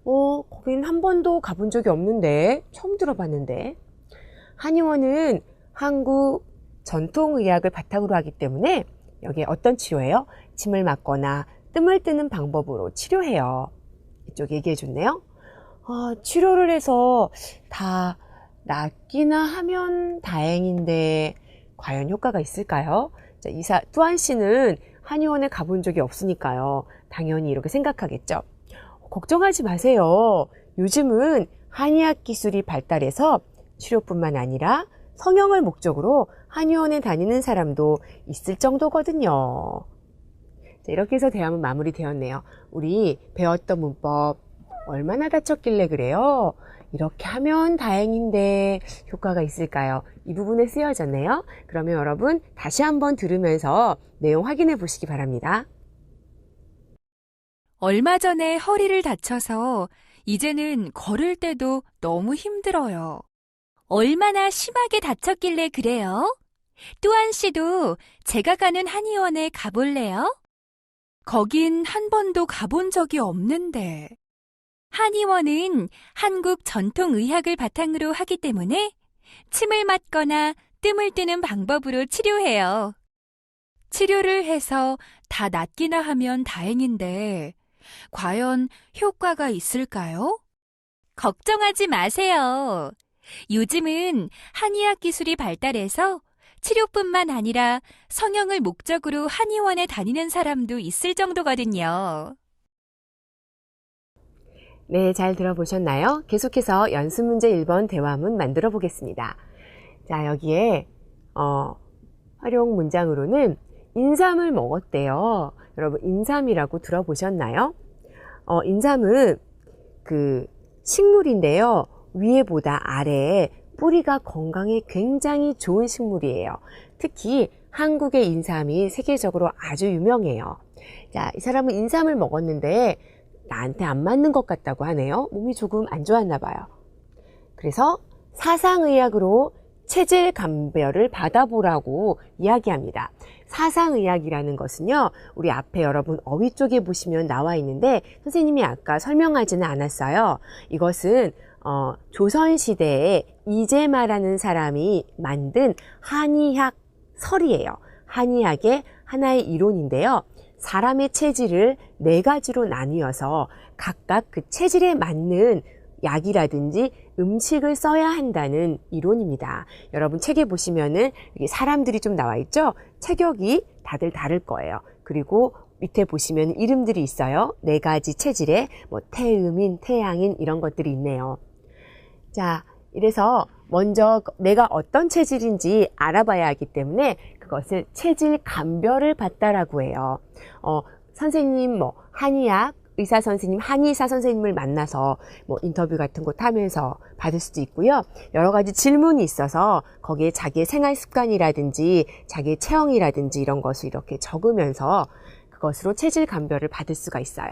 거긴 한 번도 가본 적이 없는데, 처음 들어봤는데. 한의원은 한국 전통의학을 바탕으로 하기 때문에 여기에 어떤 치료예요? 침을 맞거나 뜸을 뜨는 방법으로 치료해요. 이쪽 얘기해 줬네요. 치료를 해서 다 낫기나 하면 다행인데 과연 효과가 있을까요? 자, 뚜한 씨는 한의원에 가본 적이 없으니까요. 당연히 이렇게 생각하겠죠. 걱정하지 마세요. 요즘은 한의학 기술이 발달해서 치료뿐만 아니라 성형을 목적으로 한의원에 다니는 사람도 있을 정도거든요. 자, 이렇게 해서 대화문 마무리되었네요. 우리 배웠던 문법 얼마나 다쳤길래 그래요? 이렇게 하면 다행인데 효과가 있을까요? 이 부분에 쓰여졌네요. 그러면 여러분 다시 한번 들으면서 내용 확인해 보시기 바랍니다. 얼마 전에 허리를 다쳐서 이제는 걸을 때도 너무 힘들어요. 얼마나 심하게 다쳤길래 그래요? 뚜한 씨도 제가 가는 한의원에 가볼래요? 거긴 한 번도 가본 적이 없는데. 한의원은 한국 전통의학을 바탕으로 하기 때문에 침을 맞거나 뜸을 뜨는 방법으로 치료해요. 치료를 해서 다 낫기나 하면 다행인데 과연 효과가 있을까요? 걱정하지 마세요. 요즘은 한의학 기술이 발달해서 치료뿐만 아니라 성형을 목적으로 한의원에 다니는 사람도 있을 정도거든요. 네, 잘 들어보셨나요? 계속해서 연습 문제 1번 대화문 만들어 보겠습니다. 자, 여기에 활용 문장으로는 인삼을 먹었대요. 여러분, 인삼이라고 들어보셨나요? 인삼은 그 식물인데요. 위에보다 아래에 뿌리가 건강에 굉장히 좋은 식물이에요. 특히 한국의 인삼이 세계적으로 아주 유명해요. 자, 이 사람은 인삼을 먹었는데 나한테 안 맞는 것 같다고 하네요. 몸이 조금 안 좋았나 봐요. 그래서 사상의학으로 체질 감별을 받아보라고 이야기합니다. 사상의학이라는 것은요, 우리 앞에 여러분 어휘 쪽에 보시면 나와 있는데 선생님이 아까 설명하지는 않았어요. 이것은 조선시대에 이재마라는 사람이 만든 한의학 설이에요. 한의학의 하나의 이론인데요. 사람의 체질을 4가지로 나뉘어서 각각 그 체질에 맞는 약이라든지 음식을 써야 한다는 이론입니다. 여러분 책에 보시면은 여기 사람들이 좀 나와 있죠? 체격이 다들 다를 거예요. 그리고 밑에 보시면 이름들이 있어요. 4가지 체질에 뭐 태음인, 태양인 이런 것들이 있네요. 자, 이래서 먼저 내가 어떤 체질인지 알아봐야 하기 때문에 그것을 체질 감별을 받다라고 해요. 선생님 한의학 의사 선생님, 한의사 선생님을 만나서 인터뷰 같은 거 하면서 받을 수도 있고요. 여러 가지 질문이 있어서 거기에 자기의 생활 습관이라든지 자기의 체형이라든지 이런 것을 이렇게 적으면서 그것으로 체질 감별을 받을 수가 있어요.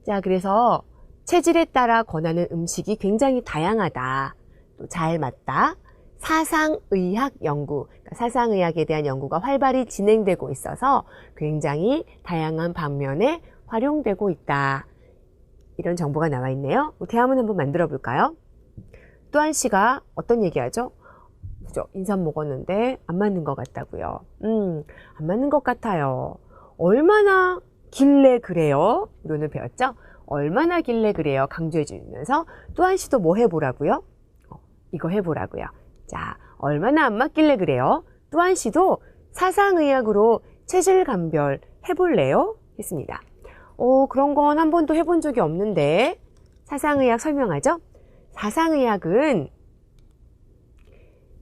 자, 그래서 체질에 따라 권하는 음식이 굉장히 다양하다. 또 잘 맞다. 사상의학 연구, 그러니까 사상의학에 대한 연구가 활발히 진행되고 있어서 굉장히 다양한 방면에 활용되고 있다. 이런 정보가 나와 있네요. 대화문 한번 만들어 볼까요? 뚜한 씨가 어떤 얘기하죠? 그죠? 인삼 먹었는데 안 맞는 것 같다고요. 안 맞는 것 같아요. 얼마나 길래 그래요? 우리 오늘 배웠죠? 얼마나 길래 그래요? 강조해 주면서 뚜한 씨도 뭐 해보라고요? 이거 해보라고요. 자, 얼마나 안 맞길래 그래요? 뚜한 씨도 사상의학으로 체질 감별 해볼래요? 했습니다. 그런 건 한 번도 해본 적이 없는데 사상의학 설명하죠? 사상의학은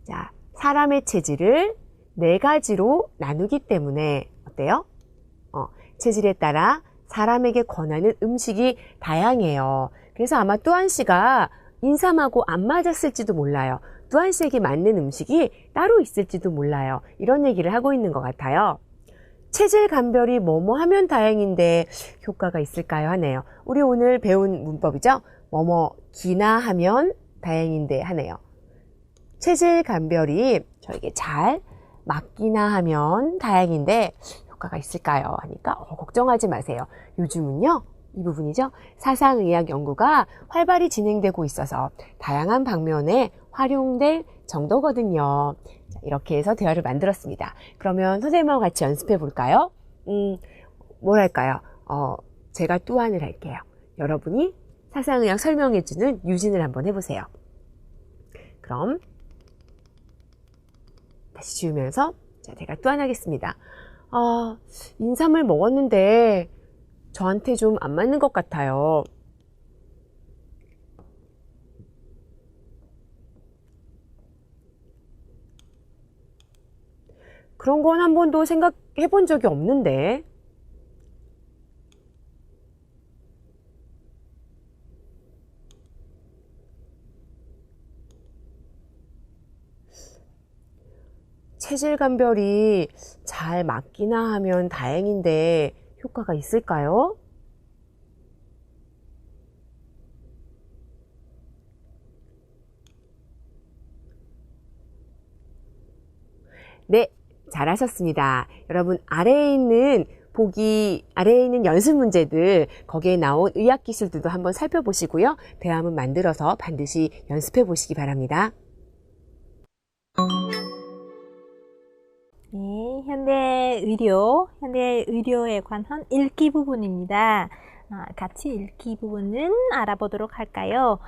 자, 사람의 체질을 4가지로 나누기 때문에 어때요? 체질에 따라 사람에게 권하는 음식이 다양해요. 그래서 아마 뚜한 씨가 인삼하고 안 맞았을지도 몰라요. 뚜한 씨에게 맞는 음식이 따로 있을지도 몰라요. 이런 얘기를 하고 있는 것 같아요. 체질 감별이 뭐뭐 하면 다행인데 효과가 있을까요? 하네요. 우리 오늘 배운 문법이죠? 뭐뭐 기나 하면 다행인데 하네요. 체질 감별이 저에게 잘 맞기나 하면 다행인데 효과가 있을까요? 하니까 걱정하지 마세요. 요즘은요, 이 부분이죠. 사상의학 연구가 활발히 진행되고 있어서 다양한 방면에 활용될 정도거든요. 자, 이렇게 해서 대화를 만들었습니다. 그러면 선생님하고 같이 연습해 볼까요? 뭘 할까요? 제가 뚜한을 할게요. 여러분이 사상의학 설명해주는 유진을 한번 해보세요. 그럼 다시 지우면서 자, 제가 또 하나 하겠습니다. 인삼을 먹었는데 저한테 좀 안 맞는 것 같아요. 그런 건 한 번도 생각해 본 적이 없는데. 체질 감별이 잘 맞기나 하면 다행인데 효과가 있을까요? 네, 잘하셨습니다. 여러분, 아래에 있는 연습 문제들, 거기에 나온 의학 기술들도 한번 살펴보시고요. 대화문 만들어서 반드시 연습해 보시기 바랍니다. 네, 현대 의료에 관한 읽기 부분입니다. 같이 읽기 부분은 알아보도록 할까요?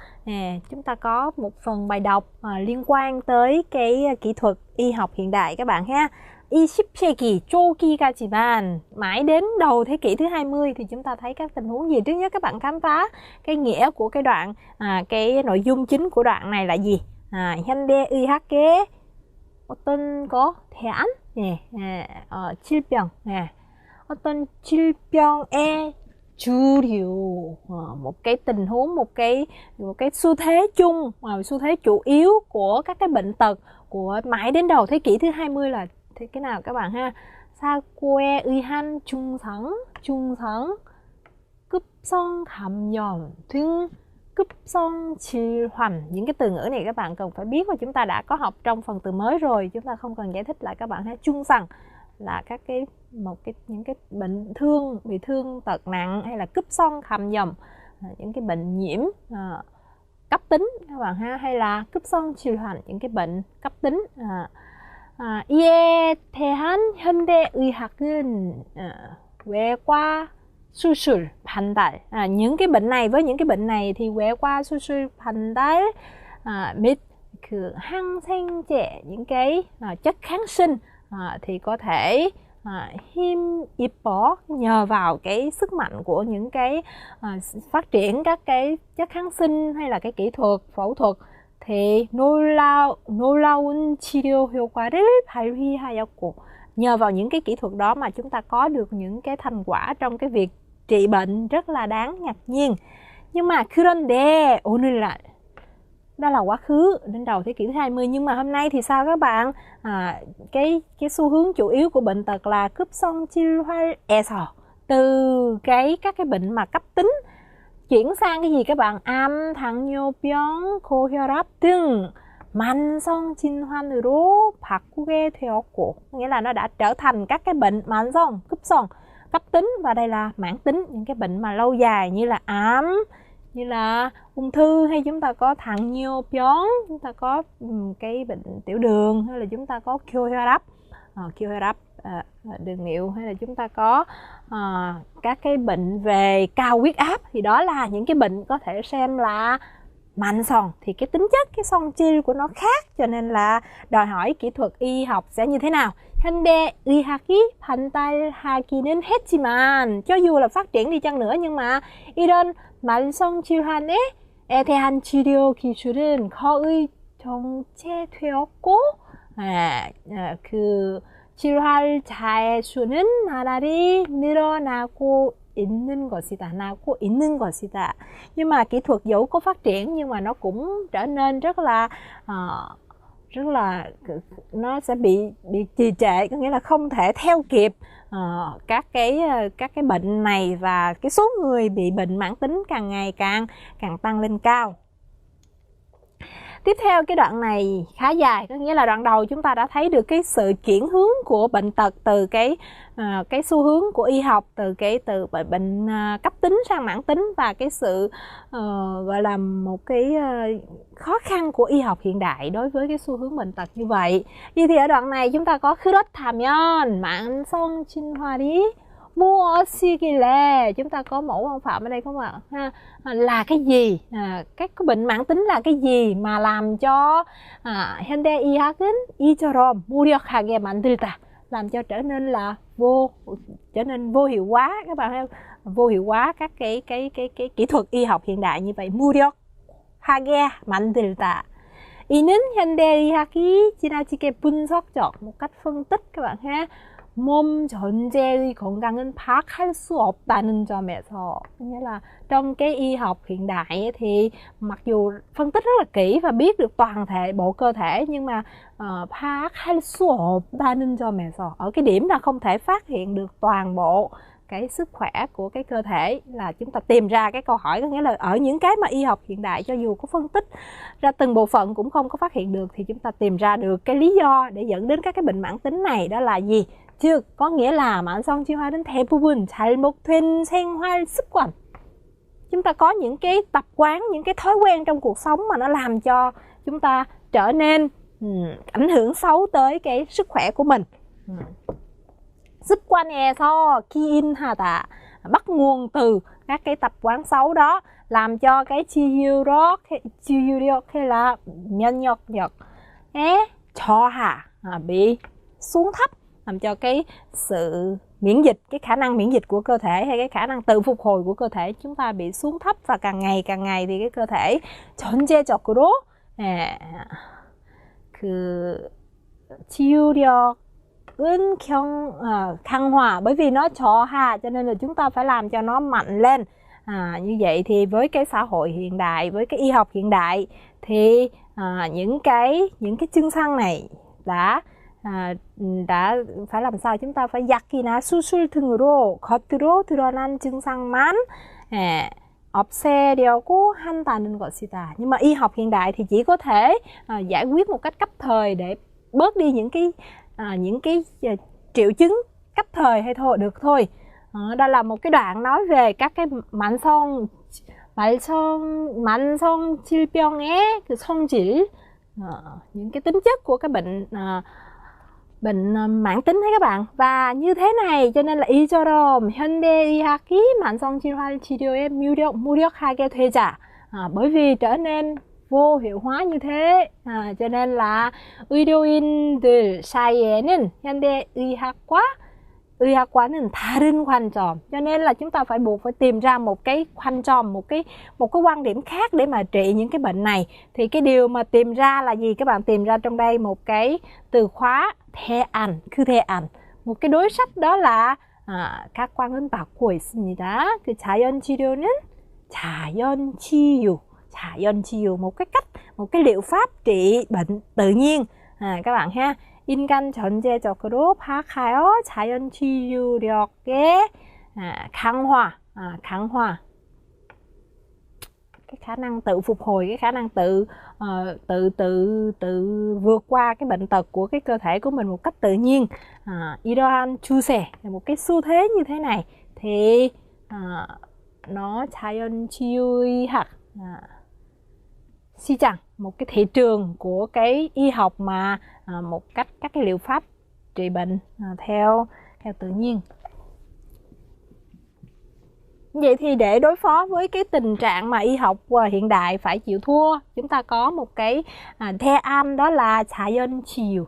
Chúng ta có một phần bài đọc liên quan tới cái kỹ thuật y học hiện đại các bạn ha. 20세기 초기까지만 mãi đến đầu thế kỷ thứ 20 thì chúng ta thấy các tình huống gì? Trước nhất các bạn khám phá cái nghĩa của cái đoạn, cái nội dung chính của đoạn này là gì? 현대의학의 어떤 거 대안? 질병. 어떤 질병의 주류, một cái tình huống, một cái xu thế chung, xu thế chủ yếu của các cái bệnh tật của mãi đến đầu thế kỷ thứ 20 là thế cái nào các bạn ha? 사고의한 중성, 급성 감염 등 급성 질환. Những cái từ ngữ này các bạn cần phải biết và chúng ta đã có học trong phần từ mới rồi, chúng ta không cần giải thích lại các bạn ha. Trung sằng là những cái bệnh bị thương tật nặng, hay là cấp son kham nhầm, những cái bệnh nhiễm cấp tính các bạn ha, hay là cấp son 질환, những cái bệnh cấp tính. 이에 대한 현대의학은 외과 수술 반달. những cái bệnh này, với những cái bệnh này thì 외과 수술 반달 및 그 항생제, những cái chất kháng sinh thì có thể 힘입어 nhờ vào cái sức mạnh của những cái phát triển các cái chất kháng sinh hay là cái kỹ thuật phẫu thuật thì 놀라운 치료 효과를 발휘하였고, nhờ vào những cái kỹ thuật đó mà chúng ta có được những cái thành quả trong cái việc trị bệnh rất là đáng ngạc nhiên. Nhưng mà 그런데 오늘날, đó là quá khứ đến đầu thế kỷ thứ 20, nhưng mà hôm nay thì sao các bạn? Cái xu hướng chủ yếu của bệnh tật là 급성 질환에서, từ các cái bệnh mà cấp tính chuyển sang cái gì các bạn? 암, 당뇨병, 고혈압 등 만성 질환으로 바꾸게 되었고, nghĩa là nó đã trở thành các cái bệnh 만성, 급성, cấp tính, và đây là mãn tính, những cái bệnh mà lâu dài như là ám, như là ung thư, hay chúng ta có 당뇨병, chúng ta có cái bệnh tiểu đường, hay là chúng ta có 고혈압, đường niệu, hay là chúng ta có các cái bệnh về cao huyết áp, thì đó là những cái bệnh có thể xem là mạnh sòn, thì cái tính chất, cái son chiêu của nó khác, cho nên là đòi hỏi kỹ thuật y học sẽ như thế nào. 현대의학이 발달하기는 했지만, cho dù là phát triển đi chăng nữa, nhưng mà 이런 만성 질환에 대한 치료 기술은 거의 정체되었고, 그 질환자의 수는 나날이 늘어나고 있는 것이다. Nhưng mà kỹ thuật dẫu có phát triển nhưng mà nó cũng trở nên rất là nó sẽ bị trì trệ, có nghĩa là không thể theo kịp các cái bệnh này, và cái số người bị bệnh mãn tính càng ngày càng tăng lên cao. Tiếp theo cái đoạn này khá dài, có nghĩa là đoạn đầu chúng ta đã thấy được cái sự chuyển hướng của bệnh tật từ cái xu hướng của y học từ bệnh cấp tính sang mãn tính, và cái sự gọi là một cái khó khăn của y học hiện đại đối với cái xu hướng bệnh tật như vậy. Vậy thì ở đoạn này chúng ta có 그렇다면 만성 질환이 무엇이길래, chúng ta có mẫu văn phạm ở đây không ạ? Là cái gì? Cái bệnh mãn tính là cái gì mà làm cho 현대 의학은 이처럼 무력하게 만들다, làm cho trở nên là vô hiệu hóa, các bạn thấy không? Vô hiệu hóa các cái kỹ thuật y học hiện đại như vậy. 무력하게 만들다. 이는 현대 의학이 지나치게 분석적, một cách phân tích các bạn ha. 몸 전체의 건강은 파악할 수 없다는 점에서, nghĩa là trong cái y học hiện đại ấy, thì mặc dù phân tích rất là kỹ và biết được toàn thể bộ cơ thể, nhưng mà 파악할 수 없다는 점에서, ở cái điểm là không thể phát hiện được toàn bộ cái sức khỏe của cái cơ thể, là chúng ta tìm ra cái câu hỏi, có nghĩa là ở những cái mà y học hiện đại cho dù có phân tích ra từng bộ phận cũng không có phát hiện được, thì chúng ta tìm ra được cái lý do để dẫn đến các cái bệnh mãn tính này, đó là gì? 즉, có nghĩa là 만성질환은 대부분 잘못된 생활 습관. Chúng ta có những cái tập quán, những cái thói quen trong cuộc sống mà nó làm cho chúng ta trở nên ảnh hưởng xấu tới cái sức khỏe của mình. 습관에서 기인하다, bắt nguồn từ các cái tập quán xấu đó, làm cho cái 치유력 hay là 면역력 저하, bị xuống thấp, làm cho cái sự miễn dịch, cái khả năng miễn dịch của cơ thể hay cái khả năng tự phục hồi của cơ thể chúng ta bị xuống thấp, và càng ngày thì cái cơ thể 전체적으로 그 치유력은 강화, bởi vì nó 저하 cho nên là chúng ta phải làm cho nó mạnh lên. Như vậy thì với cái xã hội hiện đại, với cái y học hiện đại thì những cái chứng xăng này đã phải làm sao, chúng ta phải 약이나 수술 등으로 겉으로 드러난 증상만 없애려고 한다는 것이다. Nhưng mà y học hiện đại thì chỉ có thể giải quyết một cách cấp thời để bớt đi những cái triệu chứng cấp thời hay thôi được thôi. Đây là một cái đoạn nói về các cái 만성 질병의 그 성질, những cái tính chất của cái bệnh mãn tính đấy các bạn. Và như thế này cho nên là 이처럼 현대의학이 만성질환 치료에 무력하게 되자, bởi vì trở nên vô hiệu hóa như thế, cho nên là 의료인들 사이에는 현대의학과는 다른 관점, cho nên là chúng ta phải buộc phải tìm ra một cái 관점, một cái quan điểm khác để mà trị những cái bệnh này. Thì cái điều mà tìm ra là gì? Các bạn tìm ra trong đây một cái từ khóa 대안, 대안, một cái đối sách, đó là 각광은 받고 있습니다. 그 자연치료는 자연치유, một cái cách, một cái liệu pháp trị bệnh tự nhiên, các bạn ha. 인간 전체적으로 파악하여 자연치유력의 강화, cái khả năng tự phục hồi, cái khả năng tự vượt qua cái bệnh tật của cái cơ thể của mình một cách tự nhiên. 이러한 추세, một cái xu thế như thế này thì nó 자연치유의학 시장, một cái thị trường của cái y học mà một cách các cái liệu pháp trị bệnh theo tự nhiên. Vậy thì để đối phó với cái tình trạng mà y học hiện đại phải chịu thua, chúng ta có một cái 대안, đó là 자연치유,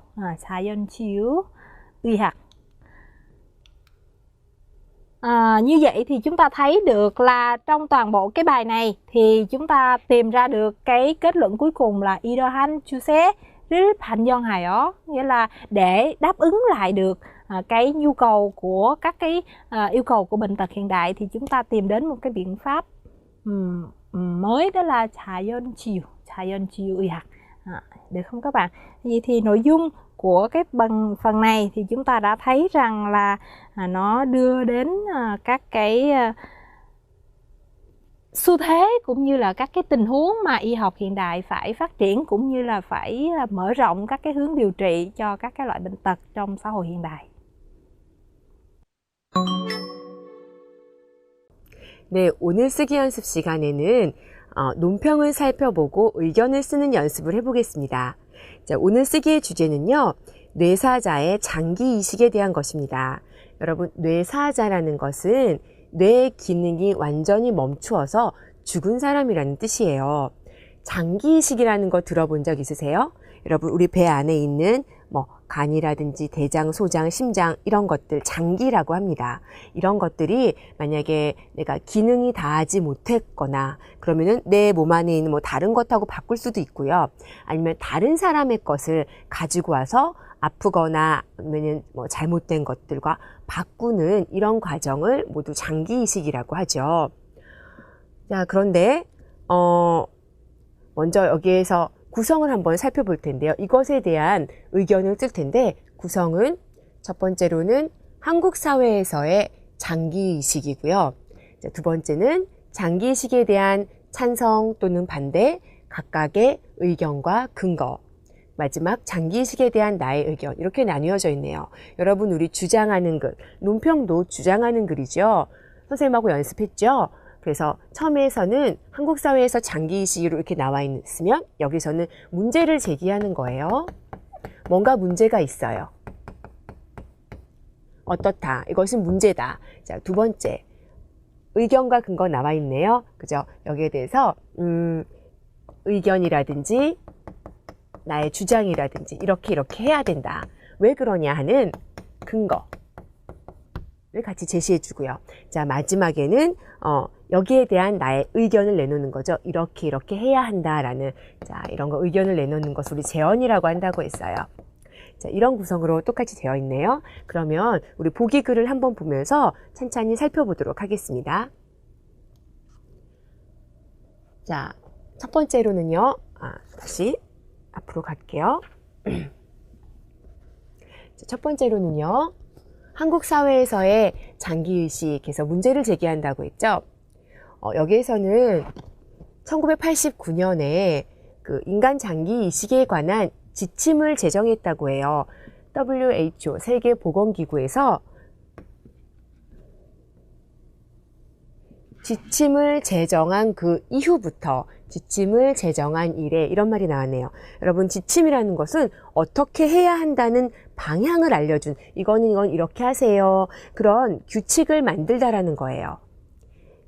자연치유의학. Như vậy thì chúng ta thấy được là trong toàn bộ cái bài này thì chúng ta tìm ra được cái kết luận cuối cùng là 이러한 추세를 반영하여, nghĩa là để đáp ứng lại được cái nhu cầu của các cái yêu cầu của bệnh tật hiện đại thì chúng ta tìm đến một cái biện pháp mới, đó là 자연치유의학. Được không các bạn? Vậy thì nội dung của cái phần này thì chúng ta đã thấy rằng là nó đưa đến các cái xu thế cũng như là các cái tình huống mà y học hiện đại phải phát triển, cũng như là phải mở rộng các cái hướng điều trị cho các cái loại bệnh tật trong xã hội hiện đại. 네, 오늘 쓰기 연습 시간에는 논평을 살펴보고 의견을 쓰는 연습을 해보겠습니다. 자, 오늘 쓰기의 주제는요, 뇌사자의 장기 이식에 대한 것입니다. 여러분, 뇌사자라는 것은 뇌 기능이 완전히 멈추어서 죽은 사람이라는 뜻이에요. 장기이식이라는 거 들어본 적 있으세요? 여러분, 우리 배 안에 있는 간이라든지 대장, 소장, 심장 이런 것들 장기라고 합니다. 이런 것들이 만약에 내가 기능이 다하지 못했거나 그러면은 내 몸 안에 있는 다른 것하고 바꿀 수도 있고요. 아니면 다른 사람의 것을 가지고 와서 아프거나 아니면 잘못된 것들과 바꾸는 이런 과정을 모두 장기이식이라고 하죠. 자, 그런데 먼저 여기에서 구성을 한번 살펴볼 텐데요. 이것에 대한 의견을 쓸 텐데 구성은 첫 번째로는 한국 사회에서의 장기이식이고요. 두 번째는 장기이식에 대한 찬성 또는 반대, 각각의 의견과 근거. 마지막 장기이식에 대한 나의 의견 이렇게 나뉘어져 있네요. 여러분 우리 주장하는 글, 논평도 주장하는 글이죠. 선생님하고 연습했죠. 그래서 처음에서는 한국 사회에서 장기이식으로 이렇게 나와 있으면 여기서는 문제를 제기하는 거예요. 뭔가 문제가 있어요. 어떻다. 이것은 문제다. 자, 두 번째. 의견과 근거 나와 있네요. 그죠? 여기에 대해서 의견이라든지 나의 주장이라든지 이렇게 해야 된다. 왜 그러냐 하는 근거를 같이 제시해 주고요. 자, 마지막에는 여기에 대한 나의 의견을 내놓는 거죠. 이렇게 해야 한다라는 자, 이런 거 의견을 내놓는 것을 우리 제언이라고 한다고 했어요. 자, 이런 구성으로 똑같이 되어 있네요. 그러면 우리 보기 글을 한번 보면서 천천히 살펴보도록 하겠습니다. 자, 첫 번째로는요. 다시 앞으로 갈게요. 자, 첫 번째로는요. 한국 사회에서의 장기의식에서 문제를 제기한다고 했죠. 여기에서는 1989년에 그 인간 장기이식에 관한 지침을 제정했다고 해요. WHO 세계보건기구에서 지침을 제정한 그 이후부터 지침을 제정한 이래 이런 말이 나왔네요. 여러분 지침이라는 것은 어떻게 해야 한다는 방향을 알려준 이건 이렇게 하세요. 그런 규칙을 만들다라는 거예요.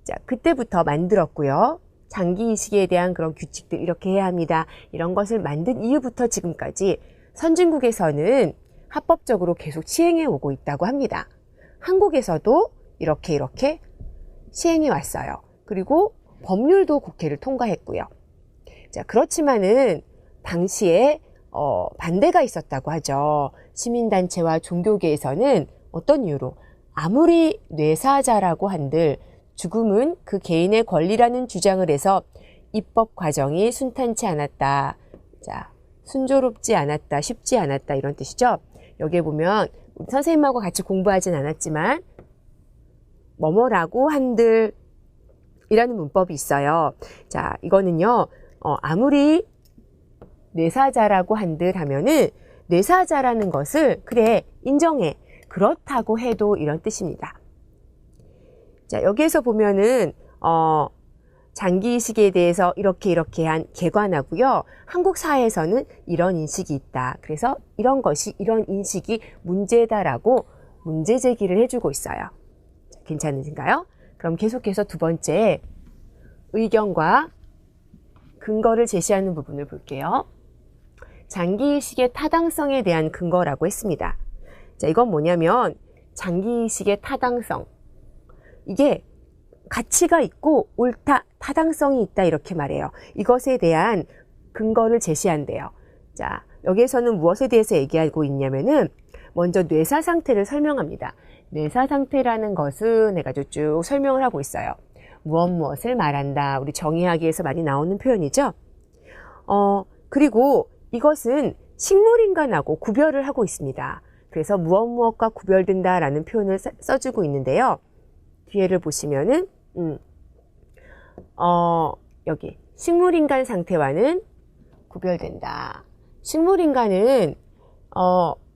자, 그때부터 만들었고요. 장기이식에 대한 그런 규칙들 이렇게 해야 합니다. 이런 것을 만든 이후부터 지금까지 선진국에서는 합법적으로 계속 시행해 오고 있다고 합니다. 한국에서도 이렇게 시행해 왔어요. 그리고 법률도 국회를 통과했고요. 자, 그렇지만은 당시에 반대가 있었다고 하죠. 시민단체와 종교계에서는 어떤 이유로 아무리 뇌사자라고 한들 죽음은 그 개인의 권리라는 주장을 해서 입법 과정이 순탄치 않았다. 자, 순조롭지 않았다, 쉽지 않았다 이런 뜻이죠. 여기에 보면 우리 선생님하고 같이 공부하진 않았지만 뭐뭐라고 한들 이라는 문법이 있어요. 자, 이거는요. 아무리 뇌사자라고 한들 하면은 뇌사자라는 것을 그래 인정해. 그렇다고 해도 이런 뜻입니다. 자, 여기에서 보면은 장기이식에 대해서 이렇게 한 개관하고요. 한국 사회에서는 이런 인식이 있다. 그래서 이런 인식이 문제다라고 문제 제기를 해주고 있어요. 자, 괜찮으신가요? 그럼 계속해서 두 번째 의견과 근거를 제시하는 부분을 볼게요. 장기이식의 타당성에 대한 근거라고 했습니다. 자, 이건 뭐냐면 장기이식의 타당성. 이게 가치가 있고 옳다, 타당성이 있다 이렇게 말해요. 이것에 대한 근거를 제시한대요. 자, 여기에서는 무엇에 대해서 얘기하고 있냐면은 먼저 뇌사 상태를 설명합니다. 뇌사 상태라는 것은 해가지고 쭉 설명을 하고 있어요. 무엇을 말한다. 우리 정의학에서 많이 나오는 표현이죠. 그리고 이것은 식물인간하고 구별을 하고 있습니다. 그래서 무엇과 구별된다라는 표현을 써주고 있는데요. 뒤에를 보시면은 여기 식물인간 상태와는 구별된다. 식물인간은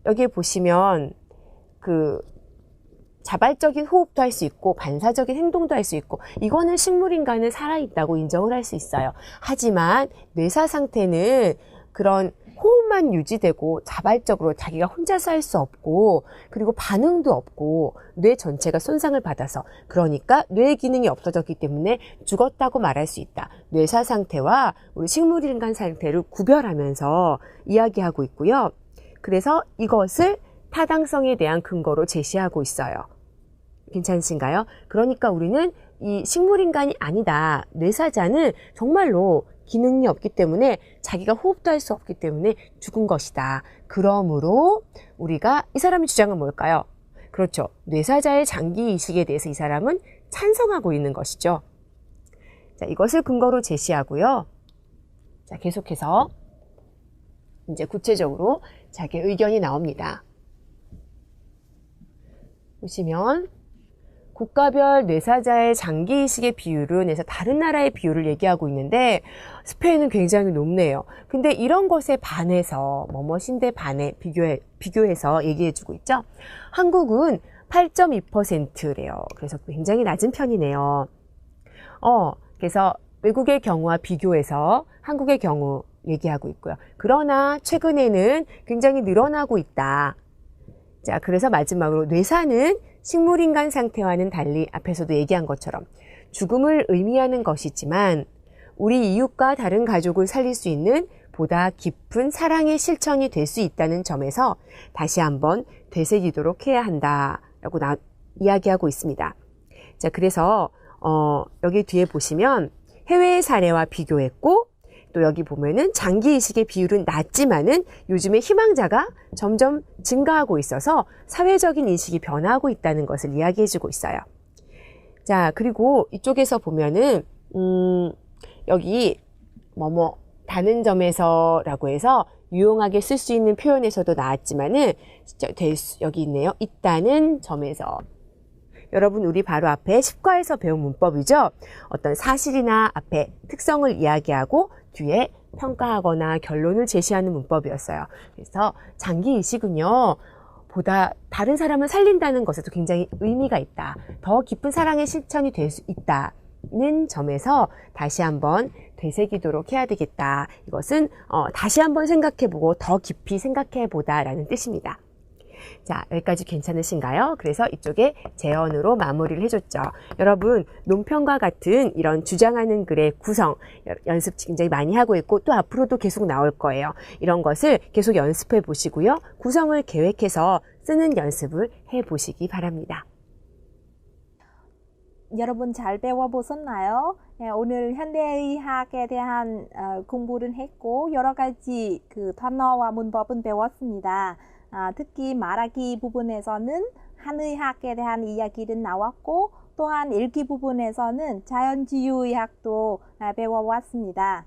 여기 보시면 그 자발적인 호흡도 할 수 있고 반사적인 행동도 할 수 있고 이거는 식물인간은 살아있다고 인정을 할 수 있어요. 하지만 뇌사 상태는 그런 호흡만 유지되고 자발적으로 자기가 혼자서 할 수 없고 그리고 반응도 없고 뇌 전체가 손상을 받아서 그러니까 뇌 기능이 없어졌기 때문에 죽었다고 말할 수 있다. 뇌사 상태와 우리 식물인간 상태를 구별하면서 이야기하고 있고요. 그래서 이것을 타당성에 대한 근거로 제시하고 있어요. 괜찮으신가요? 그러니까 우리는 이 식물인간이 아니다. 뇌사자는 정말로 기능이 없기 때문에 자기가 호흡도 할 수 없기 때문에 죽은 것이다. 그러므로 우리가 이 사람의 주장은 뭘까요? 그렇죠. 뇌사자의 장기이식에 대해서 이 사람은 찬성하고 있는 것이죠. 자, 이것을 근거로 제시하고요. 자, 계속해서 이제 구체적으로 자기의 의견이 나옵니다. 보시면 국가별 뇌사자의 장기이식의 비율은 해서 다른 나라의 비율을 얘기하고 있는데 스페인은 굉장히 높네요. 근데 이런 것에 반해서 뭐뭐신데 반해 비교해서 얘기해주고 있죠. 한국은 8.2%래요. 그래서 굉장히 낮은 편이네요. 그래서 외국의 경우와 비교해서 한국의 경우 얘기하고 있고요. 그러나 최근에는 굉장히 늘어나고 있다. 자, 그래서 마지막으로 뇌사는 식물인간 상태와는 달리 앞에서도 얘기한 것처럼 죽음을 의미하는 것이지만 우리 이웃과 다른 가족을 살릴 수 있는 보다 깊은 사랑의 실천이 될 수 있다는 점에서 다시 한번 되새기도록 해야 한다라고 이야기하고 있습니다. 자, 그래서 여기 뒤에 보시면 해외의 사례와 비교했고 또 여기 보면은 장기이식의 비율은 낮지만은 요즘에 희망자가 점점 증가하고 있어서 사회적인 인식이 변화하고 있다는 것을 이야기해주고 있어요. 자, 그리고 이쪽에서 보면은 여기 다른 점에서라고 해서 유용하게 쓸 수 있는 표현에서도 나왔지만은 여기 있네요. 있다는 점에서. 여러분, 우리 바로 앞에 10과에서 배운 문법이죠. 어떤 사실이나 앞에 특성을 이야기하고 뒤에 평가하거나 결론을 제시하는 문법이었어요. 그래서 장기이식은요, 보다 다른 사람을 살린다는 것에도 굉장히 의미가 있다. 더 깊은 사랑의 실천이 될 수 있다는 점에서 다시 한번 되새기도록 해야 되겠다. 이것은 다시 한번 생각해보고 더 깊이 생각해보다라는 뜻입니다. 자, 여기까지 괜찮으신가요? 그래서 이쪽에 재언으로 마무리를 해줬죠. 여러분, 논평과 같은 이런 주장하는 글의 구성, 연습 굉장히 많이 하고 있고 또 앞으로도 계속 나올 거예요. 이런 것을 계속 연습해 보시고요. 구성을 계획해서 쓰는 연습을 해 보시기 바랍니다. 여러분 잘 배워보셨나요? 네, 오늘 현대의학에 대한 공부를 했고 여러 가지 그 단어와 문법은 배웠습니다. 특히 말하기 부분에서는 한의학에 대한 이야기는 나왔고 또한 읽기 부분에서는 자연치유의학도 배워왔습니다.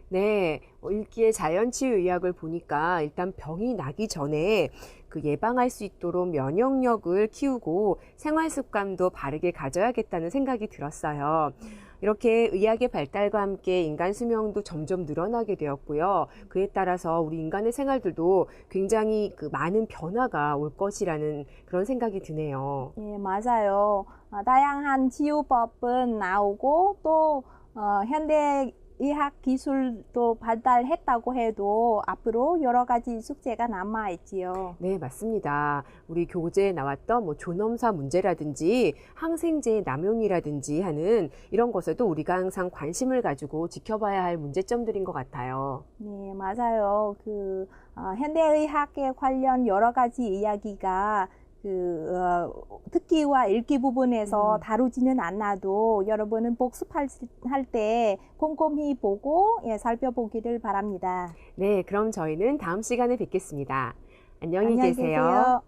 네, 읽기의 자연치유의학을 보니까 일단 병이 나기 전에 그 예방할 수 있도록 면역력을 키우고 생활습관도 바르게 가져야겠다는 생각이 들었어요. 이렇게 의학의 발달과 함께 인간 수명도 점점 늘어나게 되었고요. 그에 따라서 우리 인간의 생활들도 굉장히 그 많은 변화가 올 것이라는 그런 생각이 드네요. 예, 맞아요. 다양한 치유법은 나오고 또 현대 의학 기술도 발달했다고 해도 앞으로 여러 가지 숙제가 남아있지요. 네, 맞습니다. 우리 교재에 나왔던 존엄사 문제라든지 항생제 남용이라든지 하는 이런 것에도 우리가 항상 관심을 가지고 지켜봐야 할 문제점들인 것 같아요. 네, 맞아요. 현대의학에 관련 여러 가지 이야기가 듣기와 읽기 부분에서 다루지는 않아도 여러분은 복습할 때 꼼꼼히 보고 살펴보기를 바랍니다. 네, 그럼 저희는 다음 시간에 뵙겠습니다. 안녕히 계세요. 계세요.